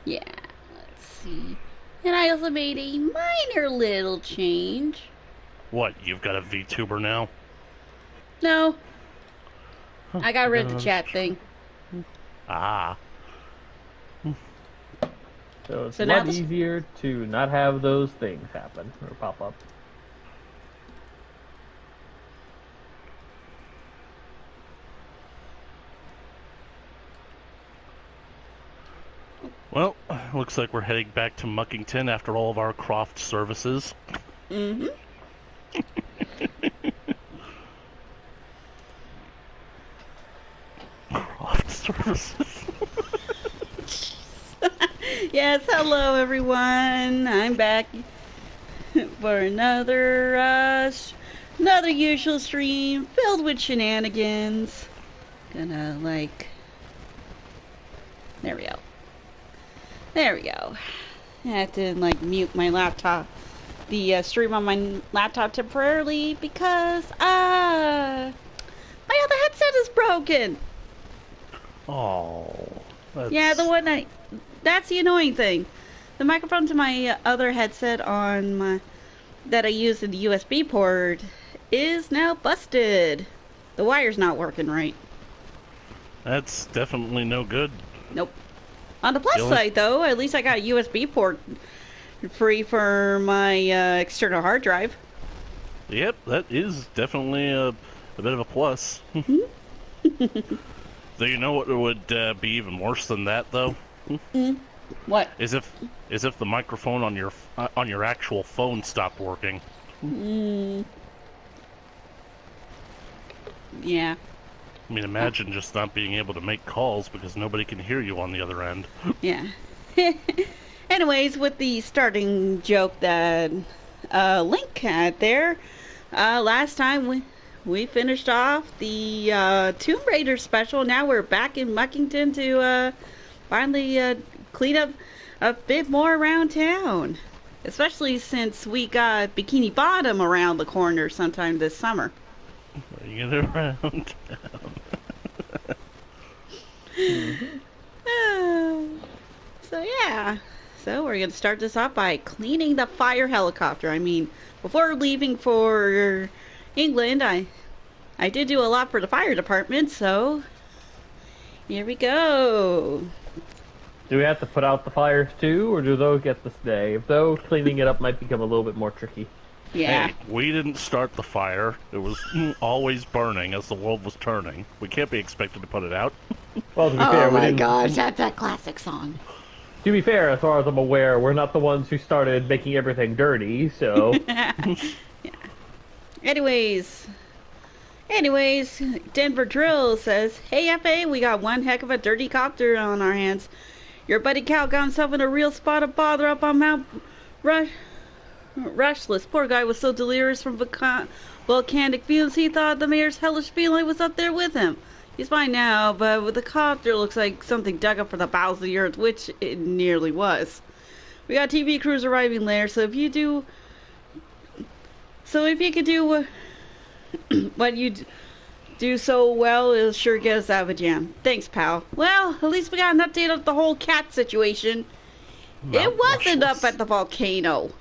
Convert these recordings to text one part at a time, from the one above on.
Yeah, let's see. And I also made a minor little change. What, you've got a VTuber now? No, Huh, I got you rid got of the another chat subscriber. thing. Ah. So it's So a now lot this. easier to not have those things happen or pop up. Well, looks like we're heading back to Muckington after all of our croft services. Mm-hmm. Croft services? Yes, hello everyone. I'm back for another usual stream filled with shenanigans. Gonna like. There we go. There we go. I had to like mute my laptop, the stream on my laptop temporarily because my other headset is broken. Oh, Yeah, the that's... one that's the annoying thing. The microphone to my other headset on my that I use in the USB port is now busted. The wire's not working right. That's definitely no good. Nope. On the plus The only... side, though, at least I got a USB port free for my external hard drive. Yep, that is definitely a bit of a plus. Do you know what would be even worse than that, though? What? Is if the microphone on your actual phone stopped working. Mm, yeah. I mean, imagine just not being able to make calls because nobody can hear you on the other end. Yeah. Anyways, with the starting joke that Link had there, last time we finished off the Tomb Raider special. Now we're back in Muckington to finally clean up a bit more around town. Especially since we got Bikini Bottom around the corner sometime this summer. Bring it around. So yeah. So we're gonna start this off by cleaning the fire helicopter. I mean, before leaving for England, I did do a lot for the fire department, so here we go. Do we have to put out the fires too, or do those get to stay? If so, cleaning it up might become a little bit more tricky. Yeah. Hey, we didn't start the fire. It was always burning as the world was turning. We can't be expected to put it out. Well, to be Oh fair, we my didn't. gosh, that's a classic song. To be fair, as far as I'm aware, we're not the ones who started making everything dirty, so. Yeah. Anyways, Denver Drill says, "Hey FA, we got one heck of a dirty copter on our hands. Your buddy Cal got himself in a real spot of bother up on Mount Rushless. Poor guy was so delirious from volcanic fumes he thought the mayor's hellish feeling was up there with him. He's fine now, but with the copter looks like something dug up from the bowels of the earth, which it nearly was. We got TV crews arriving there, so if you could do what you do so well, it'll sure get us out of a jam. Thanks, pal. Well, at least we got an update of the whole cat situation. It wasn't up at the volcano.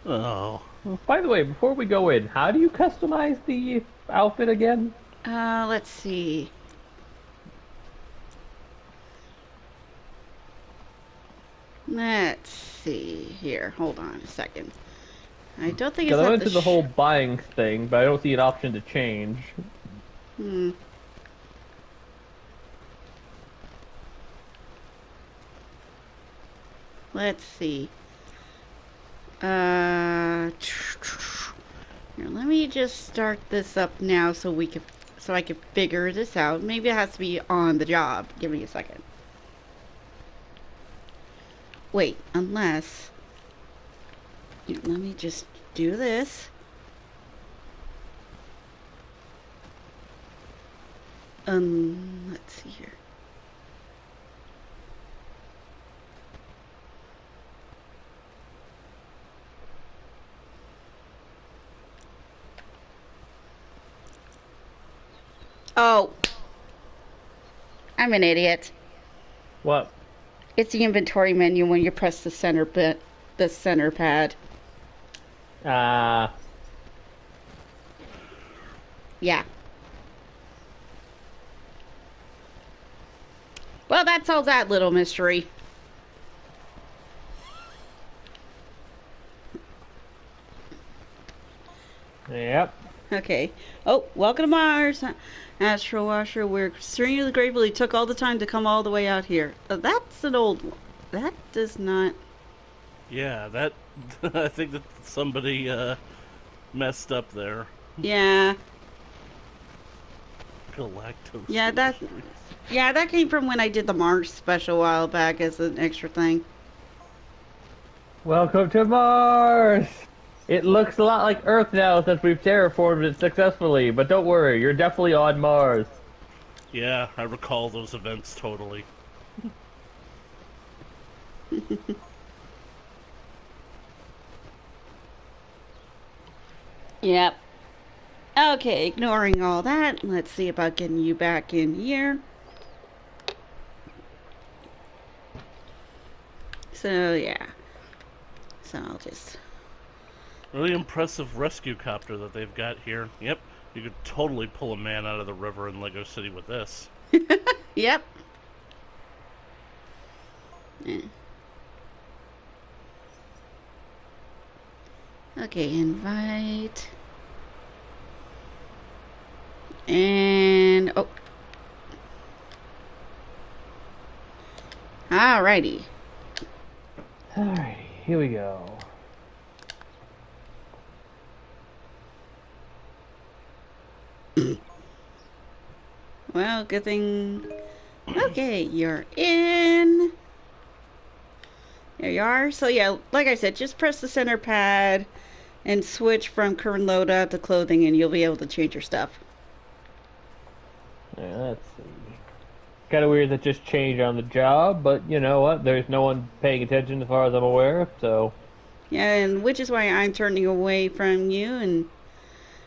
Oh. By the way, before we go in, how do you customize the outfit again? Let's see. Let's see here. Hold on a second. I don't think it's Because I at went to the whole buying thing, but I don't see an option to change. Hmm. Let's see. Here, let me just start this up now so I can figure this out. Maybe it has to be on the job. Give me a second. Wait, unless... Here, let me just do this. Let's see here. Oh. I'm an idiot. What? It's the inventory menu when you press the the center pad. Ah. Yeah. Well, that's all that little mystery. Yep. Okay. Oh, welcome to Mars, Astro Washer. We're extremely grateful you took all the time to come all the way out here. That's an old one. That does not. Yeah, that I think that somebody messed up there. Yeah. Galactose Yeah, that. Industries. Yeah, that came from when I did the Mars special a while back as an extra thing. Welcome to Mars! It looks a lot like Earth now since we've terraformed it successfully, but don't worry, you're definitely on Mars. Yeah, I recall those events totally. Yep. Okay, ignoring all that, let's see about getting you back in here. So, yeah. So I'll just... Really impressive rescue copter that they've got here. Yep, you could totally pull a man out of the river in Lego City with this. Yep. Yeah. Okay, invite. And... oh. Alrighty. Alright, here we go. Well, good thing... Okay, you're in. There you are. So yeah, like I said, just press the center pad and switch from current loadout to clothing and you'll be able to change your stuff. Yeah, let's see. Kind of weird that just changed on the job, but you know what? There's no one paying attention as far as I'm aware, so... Yeah, and which is why I'm turning away from you and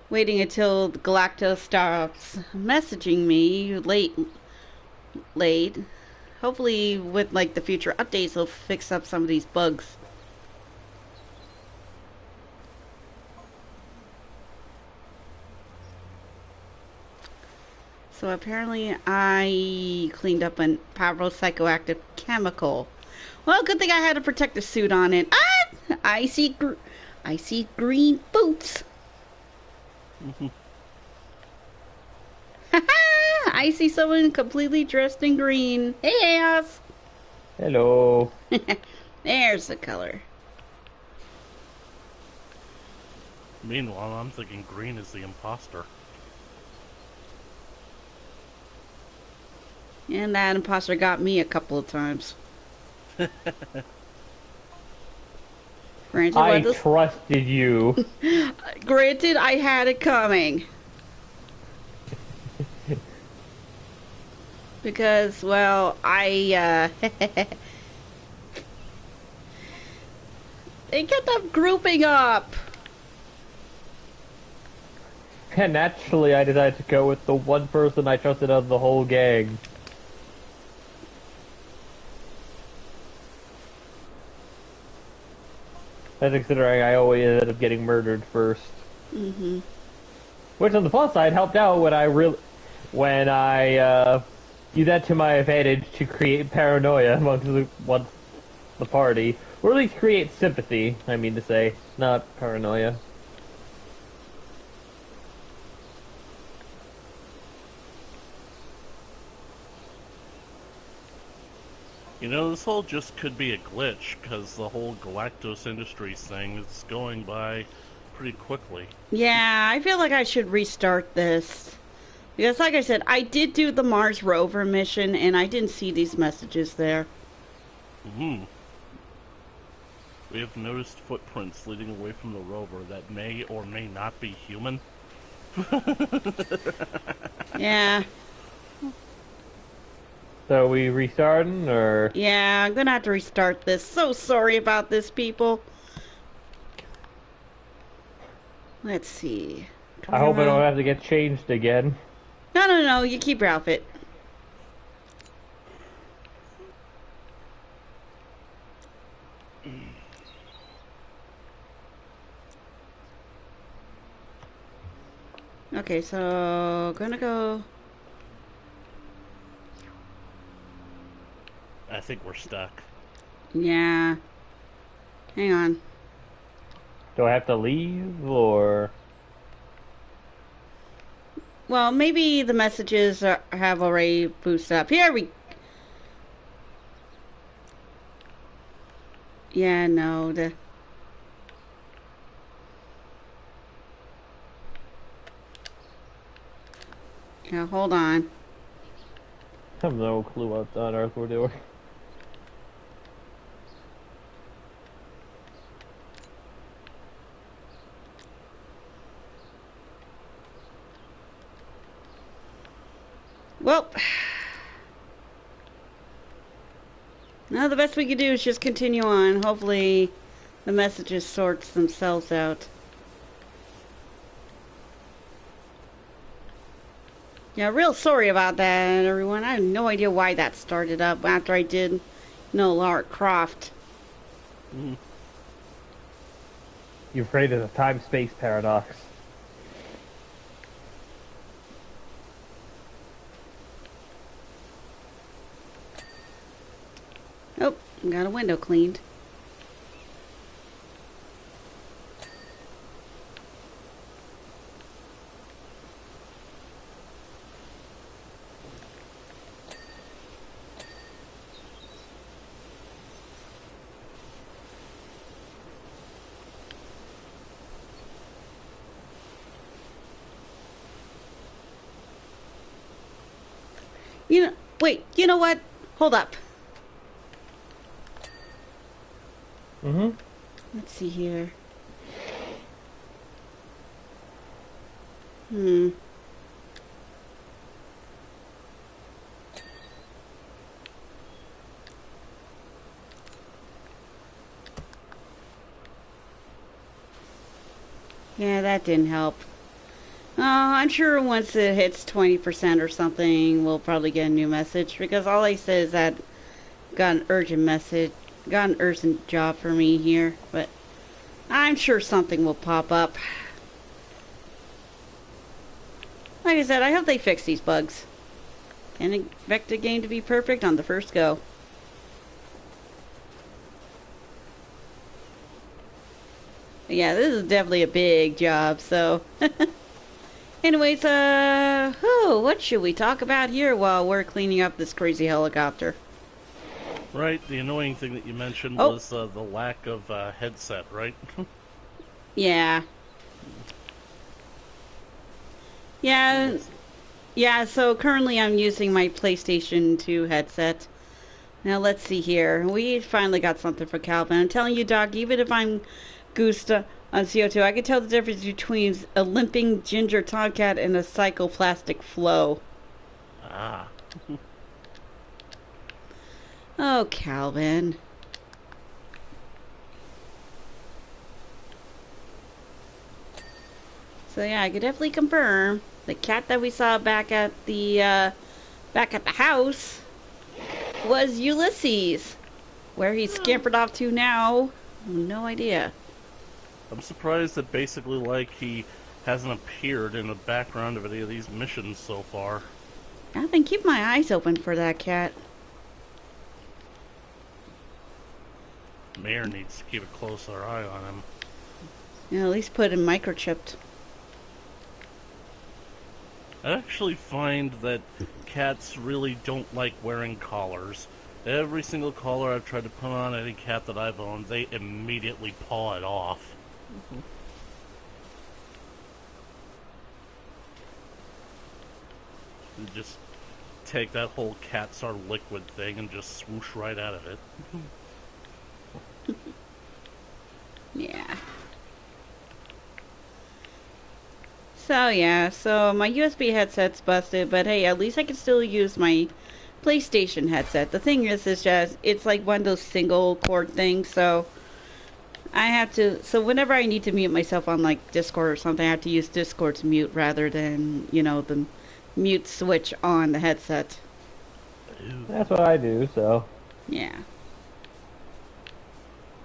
waiting until Galacto stops messaging me late. Hopefully with like the future updates they'll fix up some of these bugs. So apparently I cleaned up a powerful psychoactive chemical. Well, good thing I had a protective suit on it. Ah! I see green boots. I see someone completely dressed in green. Hey, Chaos! Hello. There's the color. Meanwhile, I'm thinking green is the imposter. And that imposter got me a couple of times. Granted, I trusted you. Granted, I had it coming. Because, well, they kept up grouping up. And naturally, I decided to go with the one person I trusted out of the whole gang. That's considering I always ended up getting murdered first. Mm-hmm. Which, on the plus side, helped out when I used that to my advantage to create paranoia amongst the party, or at least create sympathy. I mean to say, not paranoia. You know, this whole just could be a glitch, because the whole Galactose Industries thing is going by pretty quickly. Yeah, I feel like I should restart this. Because, like I said, I did do the Mars rover mission, and I didn't see these messages there. We have noticed footprints leading away from the rover that may or may not be human. Yeah. So we restarting, or? Yeah, I'm gonna have to restart this. So sorry about this, people. Let's see. I hope I don't have to get changed again. No, you keep your outfit. Okay, so gonna go. I think we're stuck. Yeah. Hang on. Do I have to leave or? Well, maybe the messages have already boosted up. Here we. Yeah, no. Yeah, hold on. I have no clue what on earth we're doing. Well. Now the best we can do is just continue on. Hopefully the messages sorts themselves out. Yeah, real sorry about that, everyone. I have no idea why that started up after I did, Lara Croft. Mm. You're afraid of the time-space paradox. Oh, got a window cleaned. Wait, you know what? Hold up. Mm-hmm. Let's see here. Hmm. Yeah, that didn't help. Oh, I'm sure once it hits 20% or something, we'll probably get a new message. Because all I said is that got an urgent message, got an urgent job for me here. But I'm sure something will pop up. Like I said, I hope they fix these bugs. Can't expect a game to be perfect on the first go. Yeah, this is definitely a big job, so... Anyways, what should we talk about here while we're cleaning up this crazy helicopter? Right, the annoying thing that you mentioned Oh, was the lack of headset, right? yeah. Yeah, Yes. yeah, so currently I'm using my PlayStation 2 headset. Now let's see here. We finally got something for Calvin. I'm telling you, Doc, even if I'm goosed on CO2, I can tell the difference between a limping ginger tomcat and a psychoplastic flow. Ah. Oh, Calvin. So yeah, I could definitely confirm the cat that we saw back at the house was Ulysses. Where he scampered off to now, no idea. I'm surprised that basically, like, he hasn't appeared in the background of any of these missions so far. I've been keeping my eyes open for that cat. Mayor needs to keep a closer eye on him. Yeah, at least put him microchipped. I actually find that cats really don't like wearing collars. Every single collar I've tried to put on any cat that I've owned, they immediately paw it off. And just take that whole Catsar liquid thing and just swoosh right out of it. Yeah. So yeah, so my USB headset's busted, but hey, at least I can still use my PlayStation headset. The thing is just, it's like one of those single cord things, so I have to, so whenever I need to mute myself on like Discord or something, I have to use Discord's mute rather than, the mute switch on the headset. That's what I do, so. Yeah.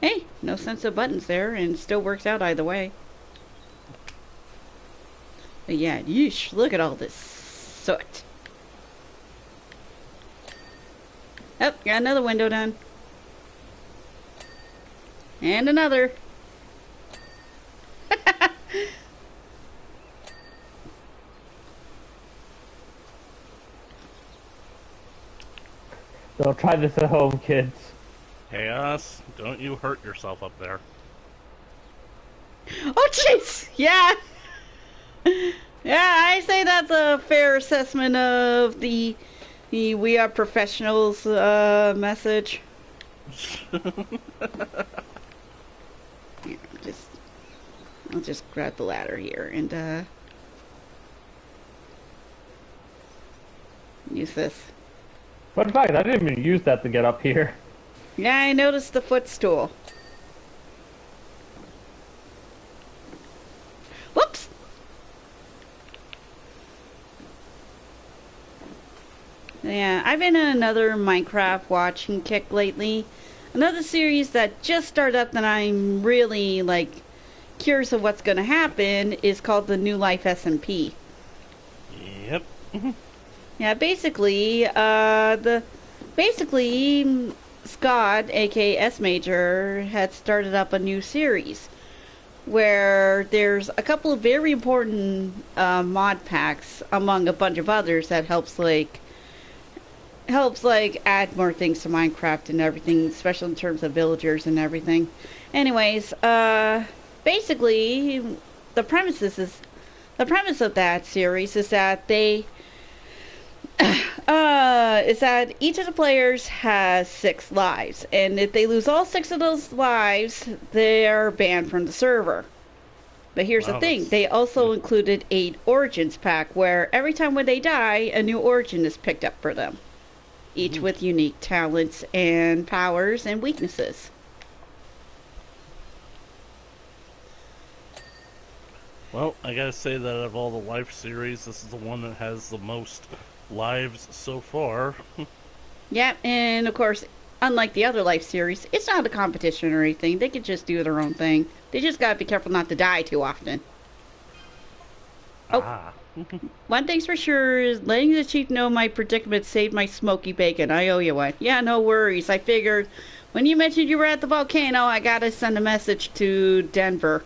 Hey, no sense of buttons there, and still works out either way. But yeah, yeesh, look at all this soot. Oh, got another window done. And another. Don't try this at home, kids. Chaos, don't you hurt yourself up there. Oh, jeez! Yeah! Yeah, I say that's a fair assessment of the we are professionals message. Yeah, I'll just grab the ladder here and use this. Fun fact, I didn't even use that to get up here. Yeah, I noticed the footstool. Whoops! Yeah, I've been in another Minecraft watching kick lately. Another series that just started up that I'm really, like, curious of what's going to happen is called the New Life SMP. Yep. Yeah, basically, Scott, aka S Major, had started up a new series where there's a couple of very important mod packs among a bunch of others that helps add more things to Minecraft and everything, especially in terms of villagers and everything. Anyways, basically the premise of that series is that is that each of the players has 6 lives, and if they lose all 6 of those lives, they're banned from the server. But here's the thing, they also included 8 origins pack, where every time when they die, a new origin is picked up for them, each with unique talents and powers and weaknesses. Well, I gotta say that of all the Life series, this is the one that has the most lives so far. Yep, and of course, unlike the other Life series, it's not a competition or anything. They can just do their own thing. They just gotta be careful not to die too often. Oh, one thing's for sure is letting the chief know my predicament saved my smoky bacon. I owe you one. Yeah, no worries. I figured when you mentioned you were at the volcano, I gotta send a message to Denver.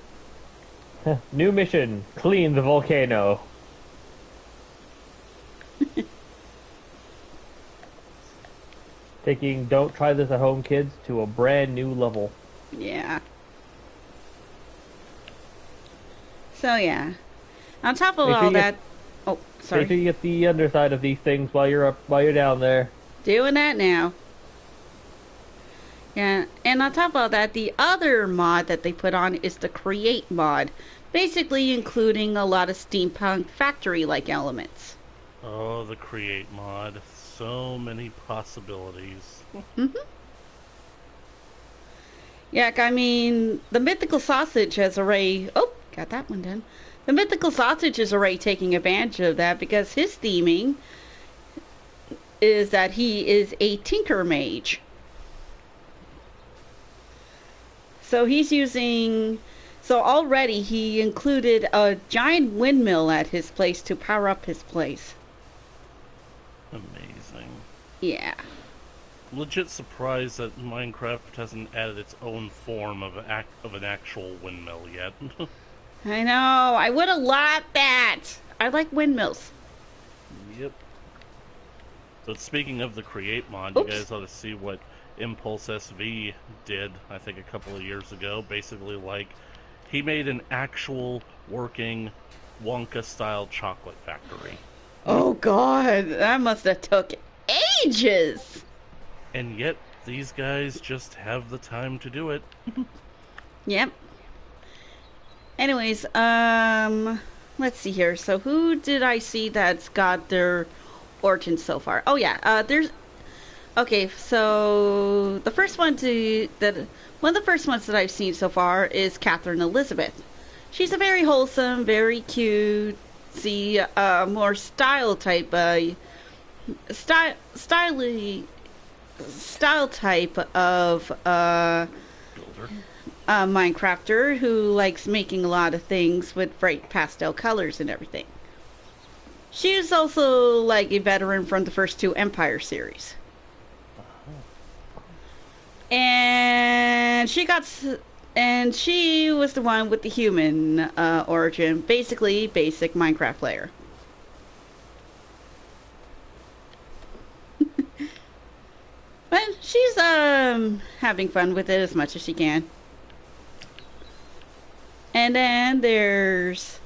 New mission, clean the volcano. Taking Don't Try This at Home Kids to a brand new level. Yeah. So yeah. On top of all that... Oh, sorry. Make sure you get the underside of these things while you're down there. Doing that now. Yeah, and on top of all that, the other mod that they put on is the Create mod. Basically including a lot of steampunk factory-like elements. Oh, the Create mod. So many possibilities. Yeah, I mean, the Mythical Sausage has already... Oh, got that one done. The Mythical Sausage is already taking advantage of that because his theming is that he is a Tinker Mage. So he's using... So already he included a giant windmill at his place to power up his place. Amazing. Yeah. Legit surprised that Minecraft hasn't added its own form of an actual windmill yet. I know. I would have liked that. I like windmills. Yep. So speaking of the Create mod, Oops. you guys ought to see what Impulse SV did, I think a couple of years ago. Basically, like, he made an actual working Wonka-style chocolate factory. Oh god, that must have took ages. And yet, these guys just have the time to do it. Yep. Anyways, let's see here. So who did I see that's got their origins so far? Oh yeah, there's... Okay, so the first one one of the first ones that I've seen so far is Catherine Elizabeth. She's a very wholesome, very cute, more style type, style type of Builder. Minecrafter who likes making a lot of things with bright pastel colors and everything. She is also like a veteran from the first two Empire series. And she was the one with the human origin, basically basic Minecraft player. But she's having fun with it as much as she can. And then there's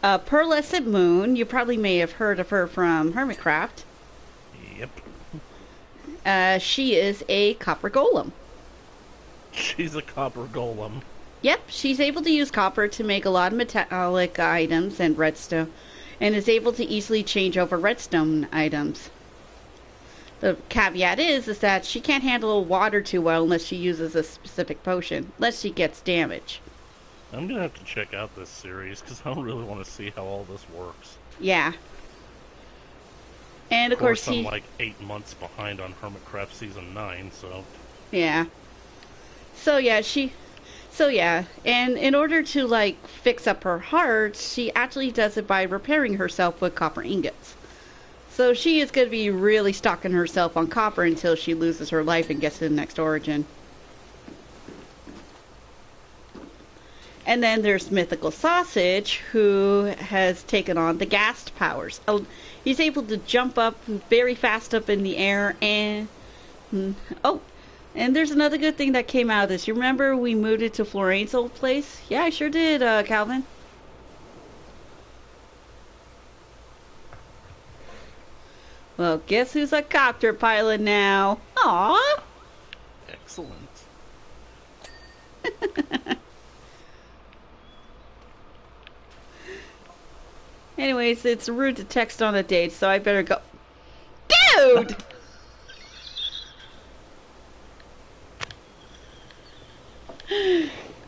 Pearlescent Moon. You probably may have heard of her from Hermitcraft. Yep. She is a copper golem. She's a copper golem. Yep, she's able to use copper to make a lot of metallic items and redstone, and is able to easily change over redstone items. The caveat is that she can't handle water too well unless she uses a specific potion, unless she gets damage. I'm gonna have to check out this series, because I really want to see how all this works. Yeah. And of course I'm like 8 months behind on Hermitcraft Season 9, so... Yeah. So yeah, and in order to, like, fix up her heart, she actually does it by repairing herself with copper ingots. So she is going to be really stocking herself on copper until she loses her life and gets to the next origin. And then there's Mythical Sausage, who has taken on the ghast powers. He's able to jump up very fast up in the air and... Oh, and there's another good thing that came out of this. You remember we moved it to Floraine's old place? Yeah, I sure did, Calvin. Well, guess who's a copter pilot now? Aww! Excellent. Anyways, it's rude to text on a date, so I better go. Dude!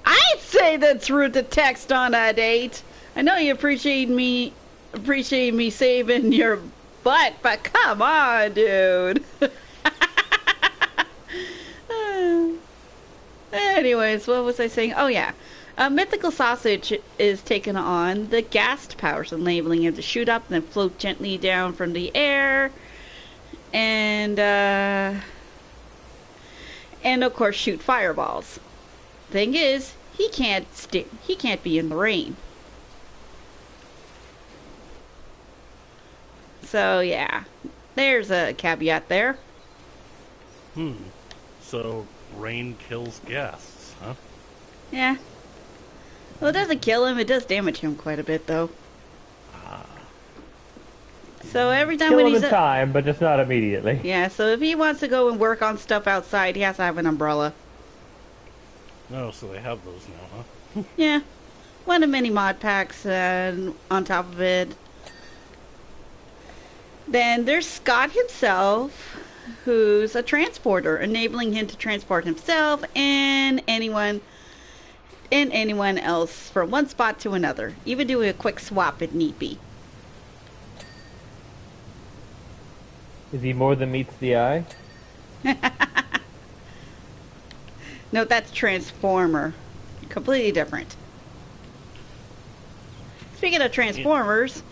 I'd say that's rude to text on a date. I know you appreciate me saving your butt, but come on, dude. Anyways, what was I saying? Oh yeah. Mythical Sausage is taking on the ghast powers, enabling him to shoot up and then float gently down from the air, and of course shoot fireballs. Thing is, he can't be in the rain. So yeah, there's a caveat there. So rain kills ghasts, huh? Yeah. Well, it doesn't kill him. It does damage him quite a bit, though. So every time Kill when him he's in time, but just not immediately. Yeah, so if he wants to go and work on stuff outside, he has to have an umbrella. Oh, so they have those now, huh? Yeah. One of many mod packs on top of it. Then there's Scott himself, who's a transporter, enabling him to transport himself and anyone else from one spot to another, even doing a quick swap if need be. Is he more than meets the eye? No, that's Transformer. Completely different. Speaking of Transformers,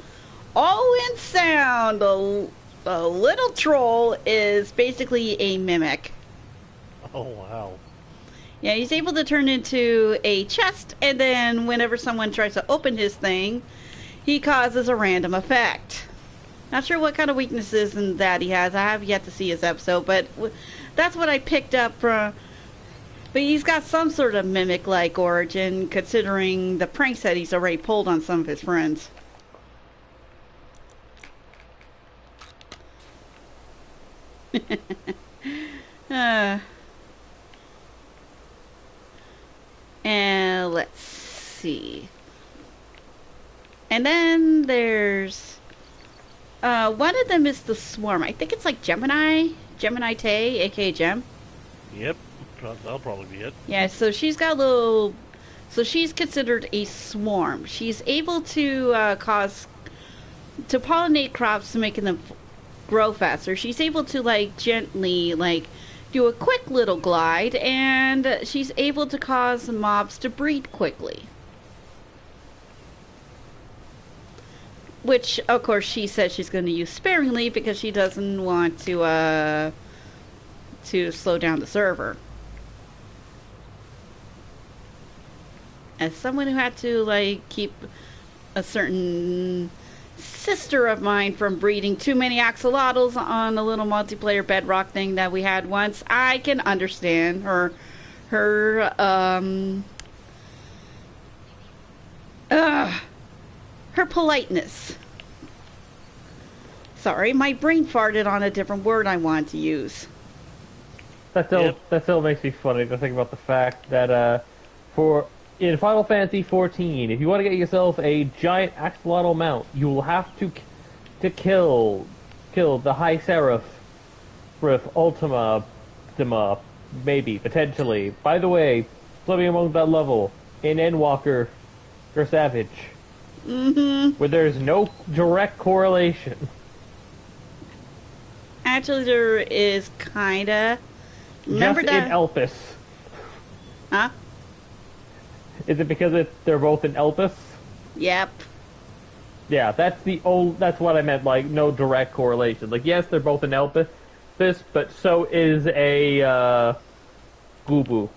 All-In Sound, a little troll, is basically a mimic. Oh, wow. Yeah, he's able to turn into a chest, and then whenever someone tries to open his thing, he causes a random effect. Not sure what kind of weaknesses that he has. I have yet to see his episode, but that's what I picked up from. But he's got some sort of mimic-like origin, considering the pranks that he's already pulled on some of his friends. And let's see. And then there's one of them is the Swarm. I think it's like Gemini Tay, aka Gem. Yep, that'll probably be it. Yeah, so she's got a little. So she's considered a swarm. She's able to pollinate crops, making them grow faster. She's able to gently do a quick little glide, and she's able to cause mobs to breed quickly. Which, of course, she says she's going to use sparingly because she doesn't want to slow down the server. As someone who had to, like, keep a certain sister of mine from breeding too many axolotls on a little multiplayer bedrock thing that we had once, I can understand her politeness. Sorry, my brain farted on a different word I wanted to use. That still makes me funny to think about the fact that in Final Fantasy XIV, if you want to get yourself a giant axolotl mount, you will have to kill the High Seraph with Ultima, maybe, potentially. By the way, something among that level, in Endwalker or Savage, where there's no direct correlation. Actually, there is kinda. Remember Just that? in Elpis. Huh? Is it because they're both in Elpis? Yep. Yeah, that's what I meant, like, no direct correlation. Like, yes, they're both in Elpis, but so is a, Gubu.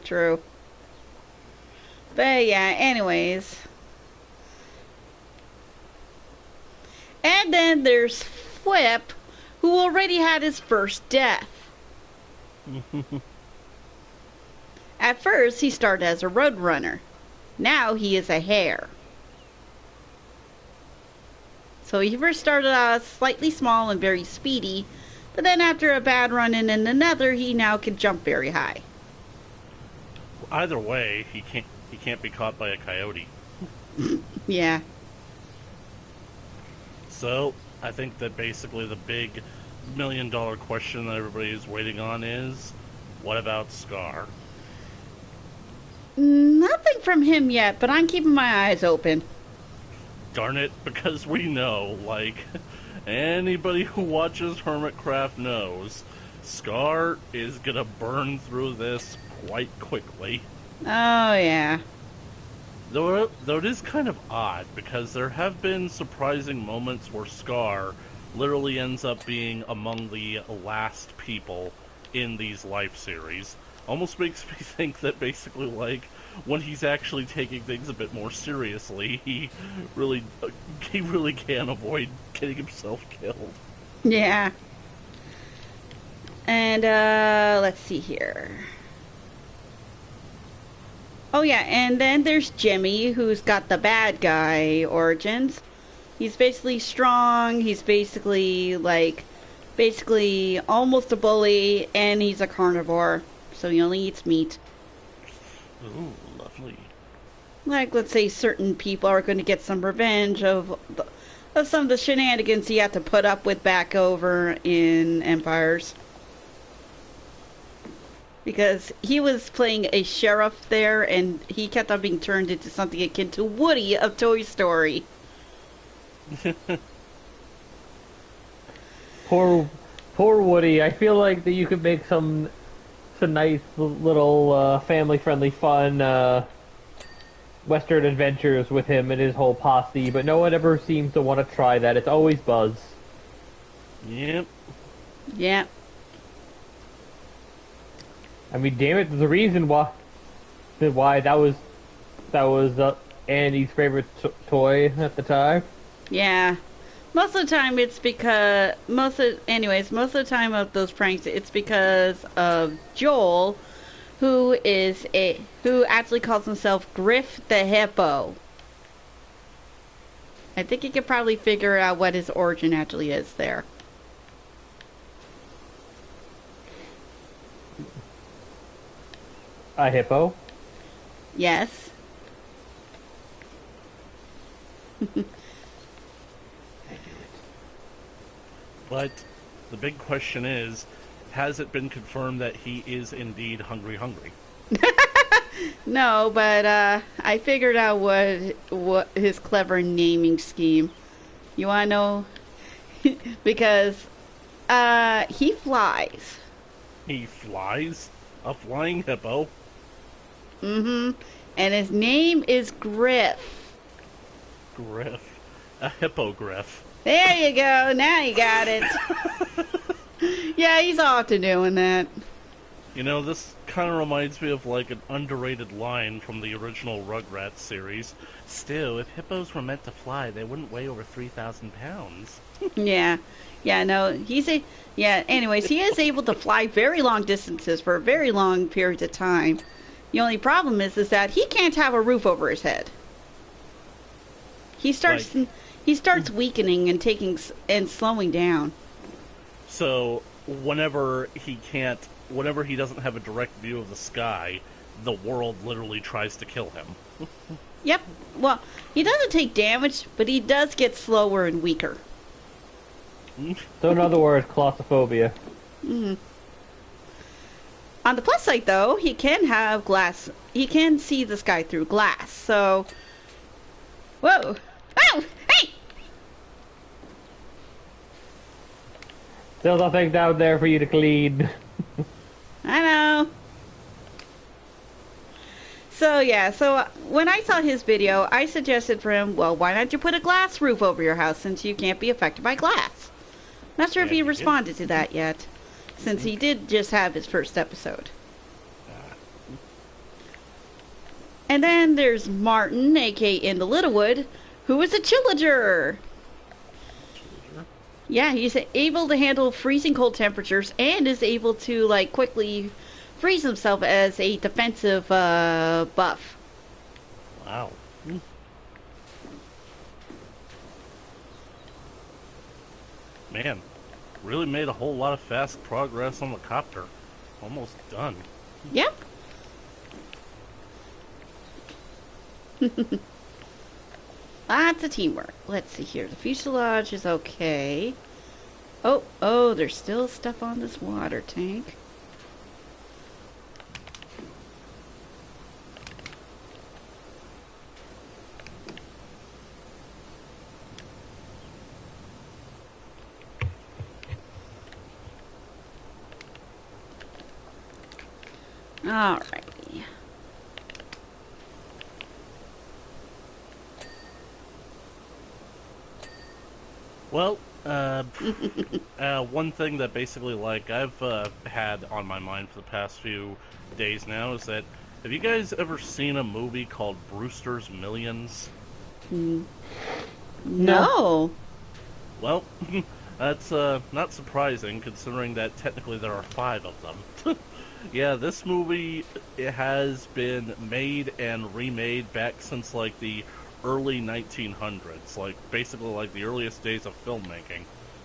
True. But yeah, anyways. And then there's Flip, who already had his first death. At first, he started as a roadrunner. Now he is a hare. So he first started out slightly small and very speedy, but then after a bad run in another, he now can jump very high. Either way, he can't be caught by a coyote. Yeah. So, I think that basically the big $1 million question that everybody is waiting on is, what about Scar? Nothing from him yet, but I'm keeping my eyes open. Darn it, because we know, like, anybody who watches Hermitcraft knows, Scar is gonna burn through this quite quickly. Oh, yeah. Though it is kind of odd, because there have been surprising moments where Scar literally ends up being among the last people in these life series. Almost makes me think that basically, like, when he's actually taking things a bit more seriously, he really can avoid getting himself killed. Yeah. And, let's see here. Oh, yeah, and then there's Jimmy, who's got the bad guy origins. He's basically strong, he's basically almost a bully, and he's a carnivore. So he only eats meat. Ooh, lovely. Like, let's say certain people are going to get some revenge of some of the shenanigans he had to put up with back over in Empires. Because he was playing a sheriff there, and he kept on being turned into something akin to Woody of Toy Story. Poor Woody. I feel like that you could make some nice little family-friendly fun Western adventures with him and his whole posse, but no one ever seems to want to try that. It's always Buzz. Yep. Yeah. I mean, damn it, there's a reason why that was Andy's favorite toy at the time. Yeah. Most of the time it's because most of the time of those pranks it's because of Joel, who actually calls himself Griff the Hippo. I think you could probably figure out what his origin actually is there. A hippo? Yes. But the big question is, has it been confirmed that he is indeed hungry? No, but I figured out what his clever naming scheme. You wanna know? Because He flies. He flies? A flying hippo? Mm-hmm. And his name is Griff. Griff. A hippogriff. There you go. Now you got it. Yeah, he's often doing that. You know, this kind of reminds me of like an underrated line from the original Rugrats series. Still, if hippos were meant to fly, they wouldn't weigh over 3,000 pounds. Yeah. Yeah, no, yeah, anyways, he is able to fly very long distances for very long periods of time. The only problem is that he can't have a roof over his head. He starts weakening and slowing down. So, whenever he doesn't have a direct view of the sky, the world literally tries to kill him. Yep. Well, he doesn't take damage, but he does get slower and weaker. So in other words, claustrophobia. Mm. On the plus side, though, he can have glass. He can see the sky through glass. So, whoa! Oh, hey! There's nothing down there for you to clean. I know. So yeah, when I saw his video, I suggested for him, well, why don't you put a glass roof over your house since you can't be affected by glass? Not sure if he responded to that yet, since he did just have his first episode. And then there's Martin, aka In the Littlewood, who is a chillager. Yeah, he's able to handle freezing cold temperatures and is able to like quickly freeze himself as a defensive buff. Wow. Man, really made a whole lot of fast progress on the copter. Almost done. Yep. Lots of teamwork. Let's see here. The fuselage is okay. Oh, there's still stuff on this water tank. Alrighty. Well, one thing that basically, like, I've had on my mind for the past few days now is that, have you guys ever seen a movie called Brewster's Millions? No. Well, that's not surprising, considering that technically there are 5 of them. Yeah, this movie, it has been made and remade back since, like, the early 1900s. Like, basically, like, the earliest days of filmmaking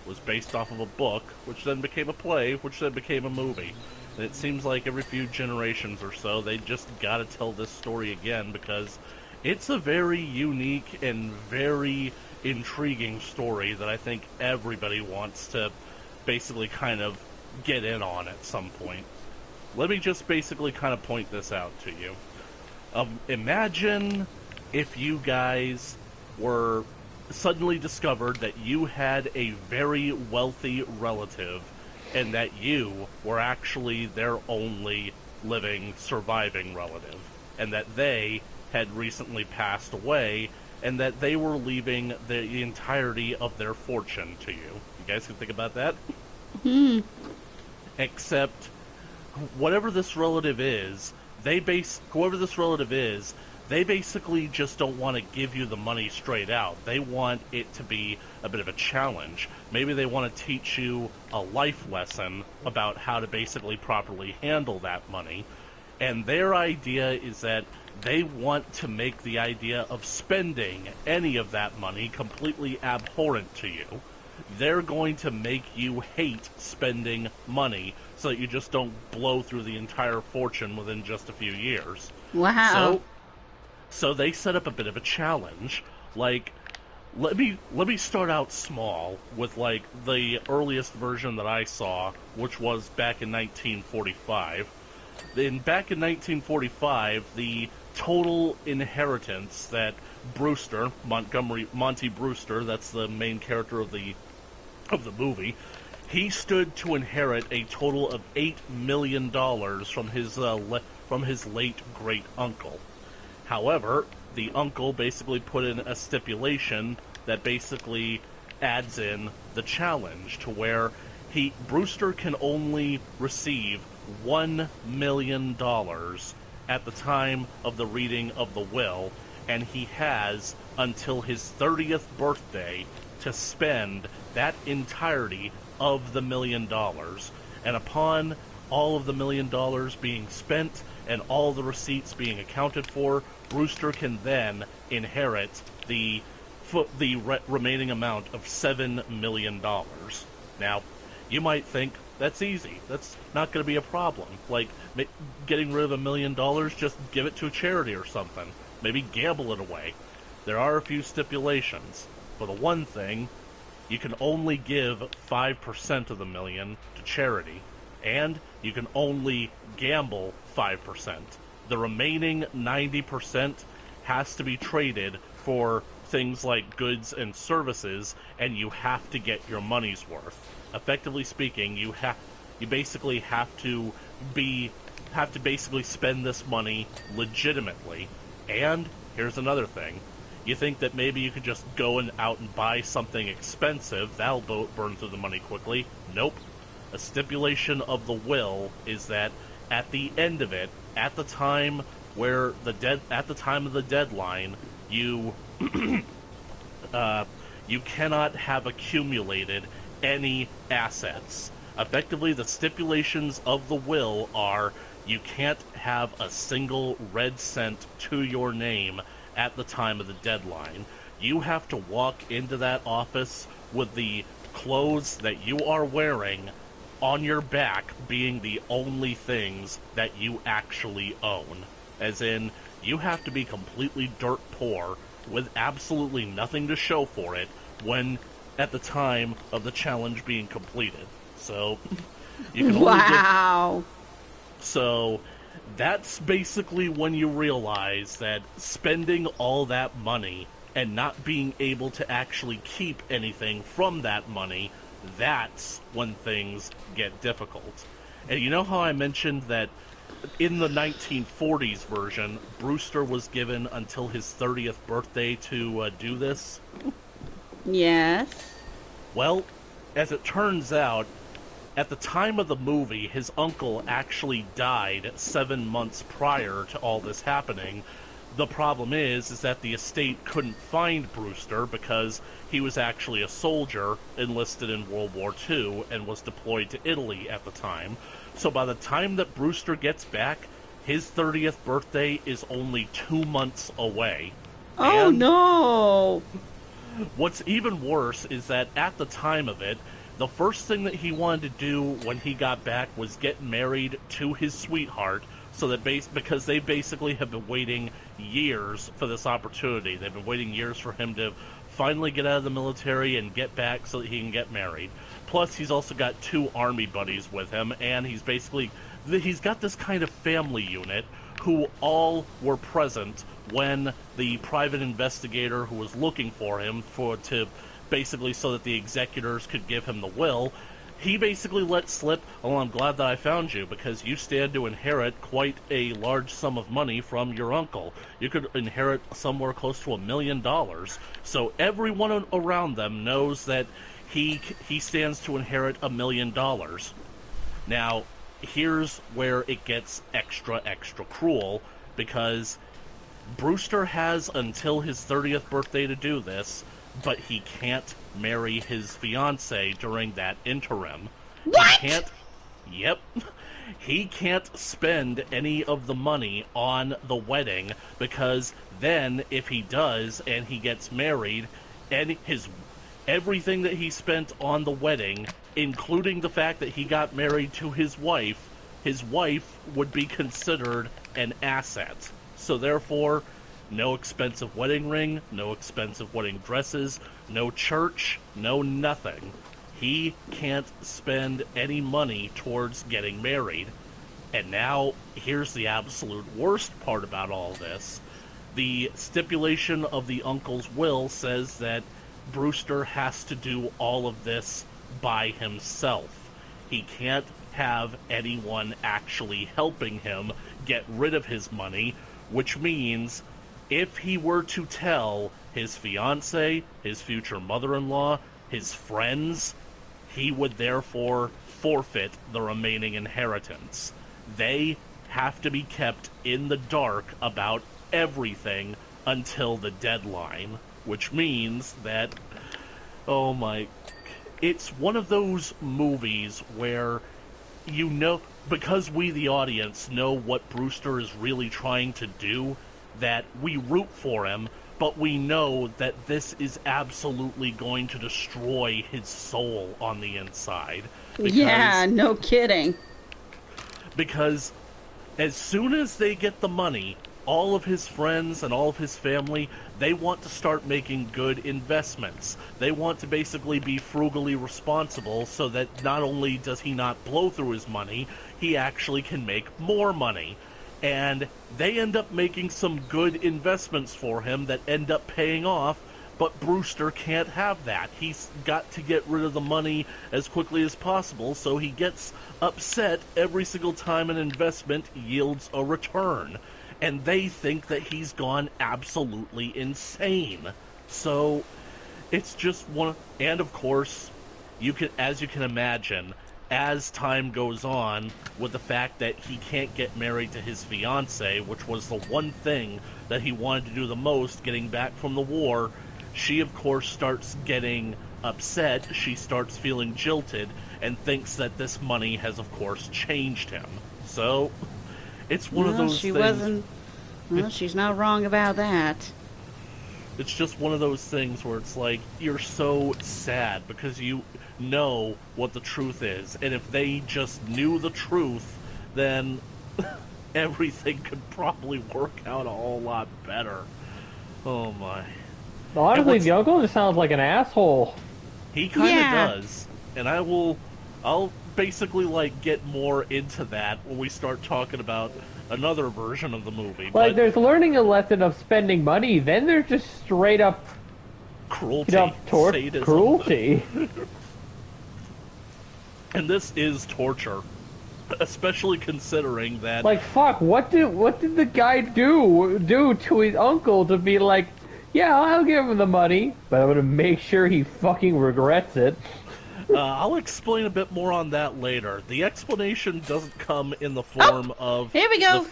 was based off of a book, which then became a play, which then became a movie. And it seems like every few generations or so, they just gotta tell this story again, because it's a very unique and very intriguing story that I think everybody wants to basically kind of get in on at some point. Let me just basically kind of point this out to you. Imagine if you guys were suddenly discovered that you had a very wealthy relative and that you were actually their only living, surviving relative, and that they had recently passed away, and that they were leaving the entirety of their fortune to you. You guys can think about that? Except whatever this relative is, they basically just don't want to give you the money straight out. They want it to be a bit of a challenge. Maybe they want to teach you a life lesson about how to basically properly handle that money. And their idea is that they want to make the idea of spending any of that money completely abhorrent to you. They're going to make you hate spending money so that you just don't blow through the entire fortune within just a few years. Wow. So they set up a bit of a challenge. Like, let me start out small with, like, the earliest version that I saw, which was back in 1945. Back in 1945, the total inheritance that Brewster, Monty Brewster, that's the main character of the movie, he stood to inherit a total of $8 million from his late great uncle. However, the uncle basically put in a stipulation that basically adds in the challenge to where Brewster can only receive $1 million at the time of the reading of the will, and he has until his 30th birthday to spend that entirety of the $1 million. And upon all of the $1 million being spent and all the receipts being accounted for, Brewster can then inherit the remaining amount of $7 million. Now, you might think, that's easy. That's not going to be a problem. Like, getting rid of $1 million, just give it to a charity or something. Maybe gamble it away. There are a few stipulations. For the one thing, you can only give 5% of the million to charity, and you can only gamble 5%. The remaining 90% has to be traded for things like goods and services, and you have to get your money's worth. Effectively speaking, you basically have to basically spend this money legitimately. And here's another thing. You think that maybe you could just go out and buy something expensive, that'll burn through the money quickly. Nope. A stipulation of the will is that at the end of it, at the time of the deadline, you you cannot have accumulated any assets. Effectively, the stipulations of the will are you can't have a single red cent to your name at the time of the deadline. You have to walk into that office with the clothes that you are wearing on your back being the only things that you actually own. As in, you have to be completely dirt poor with absolutely nothing to show for it when at the time of the challenge being completed. So, you can wow. So, that's basically when you realize that spending all that money and not being able to actually keep anything from that money, that's when things get difficult. And you know how I mentioned that in the 1940s version, Brewster was given until his 30th birthday to do this? Yes. Well, as it turns out, at the time of the movie, his uncle actually died 7 months prior to all this happening. The problem is that the estate couldn't find Brewster because he was actually a soldier enlisted in World War II and was deployed to Italy at the time. So by the time that Brewster gets back, his 30th birthday is only 2 months away. Oh, and no! What's even worse is that at the time of it, the first thing that he wanted to do when he got back was get married to his sweetheart, so that because they basically have been waiting years for this opportunity. They've been waiting years for him to finally get out of the military and get back so that he can get married. Plus, he's also got 2 army buddies with him, and he's got this kind of family unit who all were present when the private investigator who was looking for him to basically so that the executors could give him the will, he basically let slip, "Oh, I'm glad that I found you, because you stand to inherit quite a large sum of money from your uncle. You could inherit somewhere close to $1 million. So everyone around them knows that he stands to inherit $1 million. Now, here's where it gets extra cruel, because Brewster has until his 30th birthday to do this, but he can't marry his fiancée during that interim. What? Yep. He can't spend any of the money on the wedding, because then if he does and he gets married, and everything that he spent on the wedding, including the fact that he got married to his wife would be considered an asset. So therefore, no expensive wedding ring, no expensive wedding dresses, no church, no nothing. He can't spend any money towards getting married. And now, here's the absolute worst part about all this. The stipulation of the uncle's will says that Brewster has to do all of this by himself. He can't have anyone actually helping him get rid of his money, which means if he were to tell his fiancée, his future mother-in-law, his friends, he would therefore forfeit the remaining inheritance. They have to be kept in the dark about everything until the deadline, which means that, oh my, it's one of those movies where you know, because we the audience know what Brewster is really trying to do, that we root for him, but we know that this is absolutely going to destroy his soul on the inside. Yeah, no kidding. Because as soon as they get the money, all of his friends and all of his family, they want to start making good investments. They want to basically be frugally responsible so that not only does he not blow through his money, he actually can make more money. And they end up making some good investments for him that end up paying off, but Brewster can't have that. He's got to get rid of the money as quickly as possible, so he gets upset every single time an investment yields a return. And they think that he's gone absolutely insane. So it's just one, and of course, you can, as you can imagine, as time goes on, with the fact that he can't get married to his fiancée, which was the one thing that he wanted to do the most, getting back from the war, she of course starts getting upset, she starts feeling jilted, and thinks that this money has of course changed him. So it's one of those she things. wasn't. Well, she's not wrong about that. It's just one of those things where it's like, you're so sad because you know what the truth is. And if they just knew the truth, then everything could probably work out a whole lot better. Oh my. Honestly, the uncle just sounds like an asshole. He kind of does. And I'll basically, like, get more into that when we start talking about another version of the movie. Like, but there's learning a lesson of spending money, then there's just straight up cruelty, sadism. Cruelty. And this is torture, especially considering that. Like, fuck, what did the guy do to his uncle to be like, yeah, I'll give him the money, but I'm gonna make sure he fucking regrets it. I'll explain a bit more on that later. The explanation doesn't come in the form of here we go.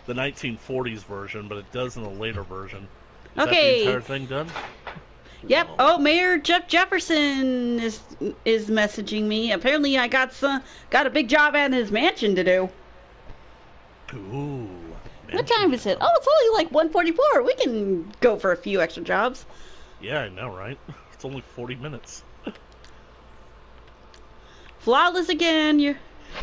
the 1940s version, but it does in the later version. Is Okay. that the entire thing done? Yep. Oh, Mayor Jeff Jefferson is messaging me. Apparently, I got a big job at his mansion to do. Ooh. What time is it? Oh, it's only like 1:44. We can go for a few extra jobs. Yeah, I know, right? It's only 40 minutes. Flawless again.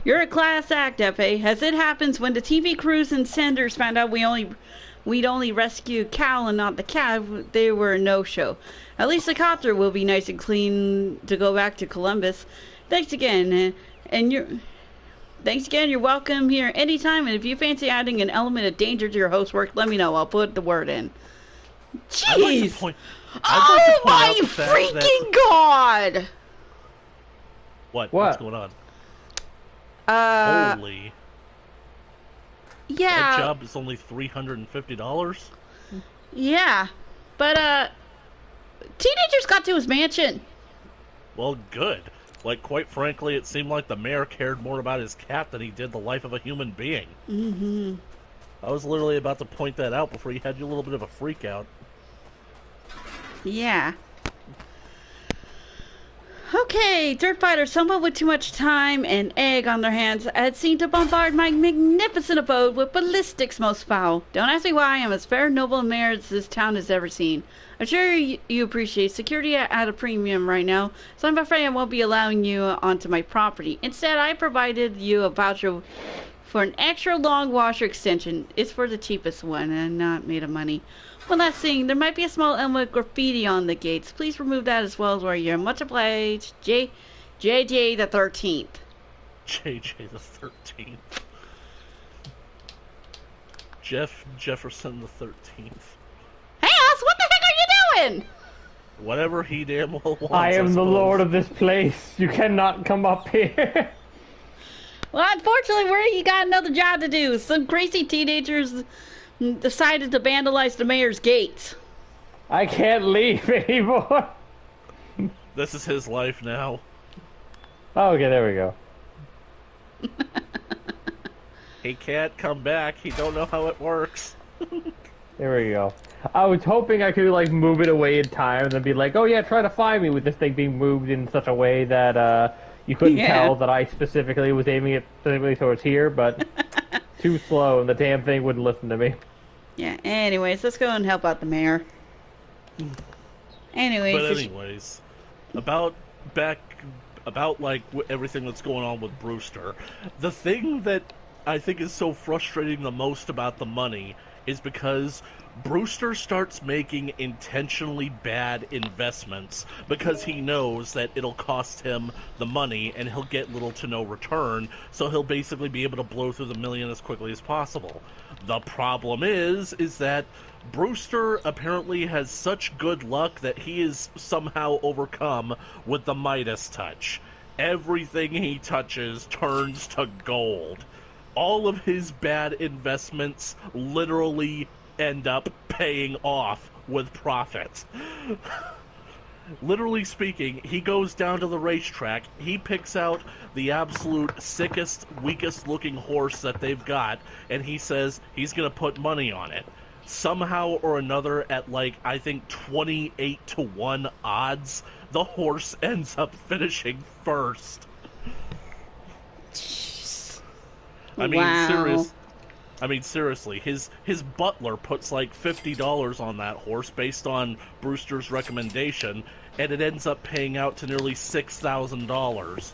You're a class act, F.A. As it happens, when the TV crews and senders found out we'd only rescue Cal and not the cat, they were a no-show. At least the copter will be nice and clean to go back to Columbus. Thanks again, Thanks again. You're welcome here anytime. And if you fancy adding an element of danger to your host work, let me know. I'll put the word in. Jeez! Oh my freaking god! What's going on? Holy. Yeah. That job is only $350? Yeah. But, teenagers got to his mansion. Well, good. Like, quite frankly, it seemed like the mayor cared more about his cat than he did the life of a human being. Mm-hmm. I was literally about to point that out before you had your little bit of a freak out. Yeah. Okay, Dirt Fighters, someone with too much time and egg on their hands had seen to bombard my magnificent abode with ballistics most foul. Don't ask me why. I'm as fair, noble, and mayor as this town has ever seen. I'm sure you appreciate security at a premium right now, so I'm afraid I won't be allowing you onto my property. Instead, I provided you a voucher for an extra long washer extension. It's for the cheapest one and not made of money. One last thing, there might be a small element of graffiti on the gates. Please remove that as well as where you're much obliged. JJ the 13th. JJ the 13th. Jeff Jefferson the 13th. Hey, Us, what the heck are you doing? Whatever he damn well wants, I am the suppose. lord of this place. You cannot come up here. Well, unfortunately, we got another job to do. Some crazy teenagers decided to vandalize the mayor's gates. I can't leave anymore. This is his life now. Okay, there we go. He can't come back. He don't know how it works. There we go. I was hoping I could like move it away in time and then be like, oh yeah, try to find me with this thing being moved in such a way that you couldn't tell that I specifically was aiming it specifically towards here, but too slow and the damn thing wouldn't listen to me. Yeah, anyways, let's go and help out the mayor. Anyways, about like everything that's going on with Brewster, the thing that I think is so frustrating the most about the money is because Brewster starts making intentionally bad investments because he knows that it'll cost him the money and he'll get little to no return, so he'll basically be able to blow through the million as quickly as possible. The problem is that Brewster apparently has such good luck that he is somehow overcome with the Midas touch. Everything he touches turns to gold. All of his bad investments literally end up paying off with profit. Literally speaking, he goes down to the racetrack, he picks out the absolute sickest, weakest looking horse that they've got, and he says he's gonna put money on it. Somehow or another, at like, I think 28 to 1 odds, the horse ends up finishing first. I mean, seriously, his butler puts like $50 on that horse based on Brewster's recommendation, and it ends up paying out to nearly $6,000.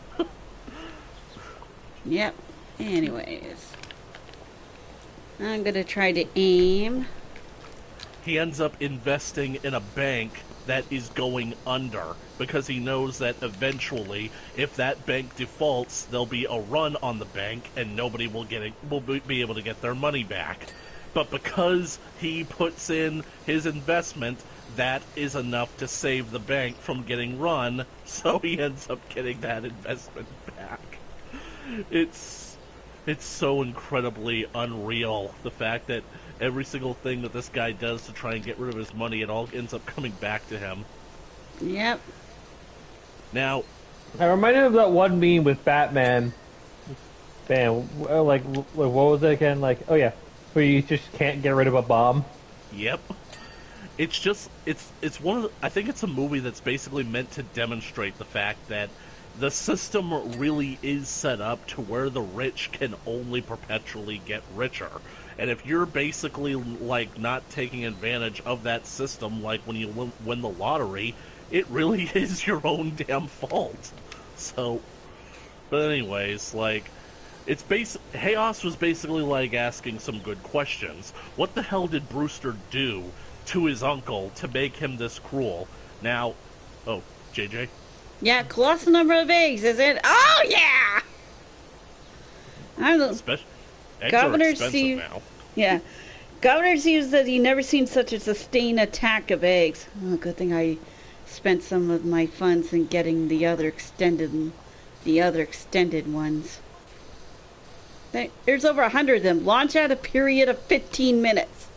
Yep. Anyways, I'm gonna try to aim. He ends up investing in a bank that is going under because he knows that eventually, if that bank defaults, there'll be a run on the bank and nobody will be able to get their money back. But because he puts in his investment, that is enough to save the bank from getting run, so he ends up getting that investment back. It's so incredibly unreal, the fact that every single thing that this guy does to try and get rid of his money, it all ends up coming back to him. Yep. Now, I reminded of that one meme with Batman. Bam, like what was it again? Like, oh yeah, where you just can't get rid of a bomb. Yep. It's just, it's one of the, I think it's a movie that's basically meant to demonstrate the fact that the system really is set up to where the rich can only perpetually get richer. And if you're basically, like, not taking advantage of that system, like when you win the lottery, it really is your own damn fault. So, but anyways, like, Chaos was basically like asking some good questions. What the hell did Brewster do to his uncle to make him this cruel? Now, oh, JJ? Yeah, colossal number of eggs, is it? Oh, yeah! I'm the... Eggs Governor are expensive Steve... now. Yeah. Governor sees that he never seen such a sustained attack of eggs. Oh, good thing I spent some of my funds in getting the other extended ones. There's over 100 of them. Launch at a period of 15 minutes.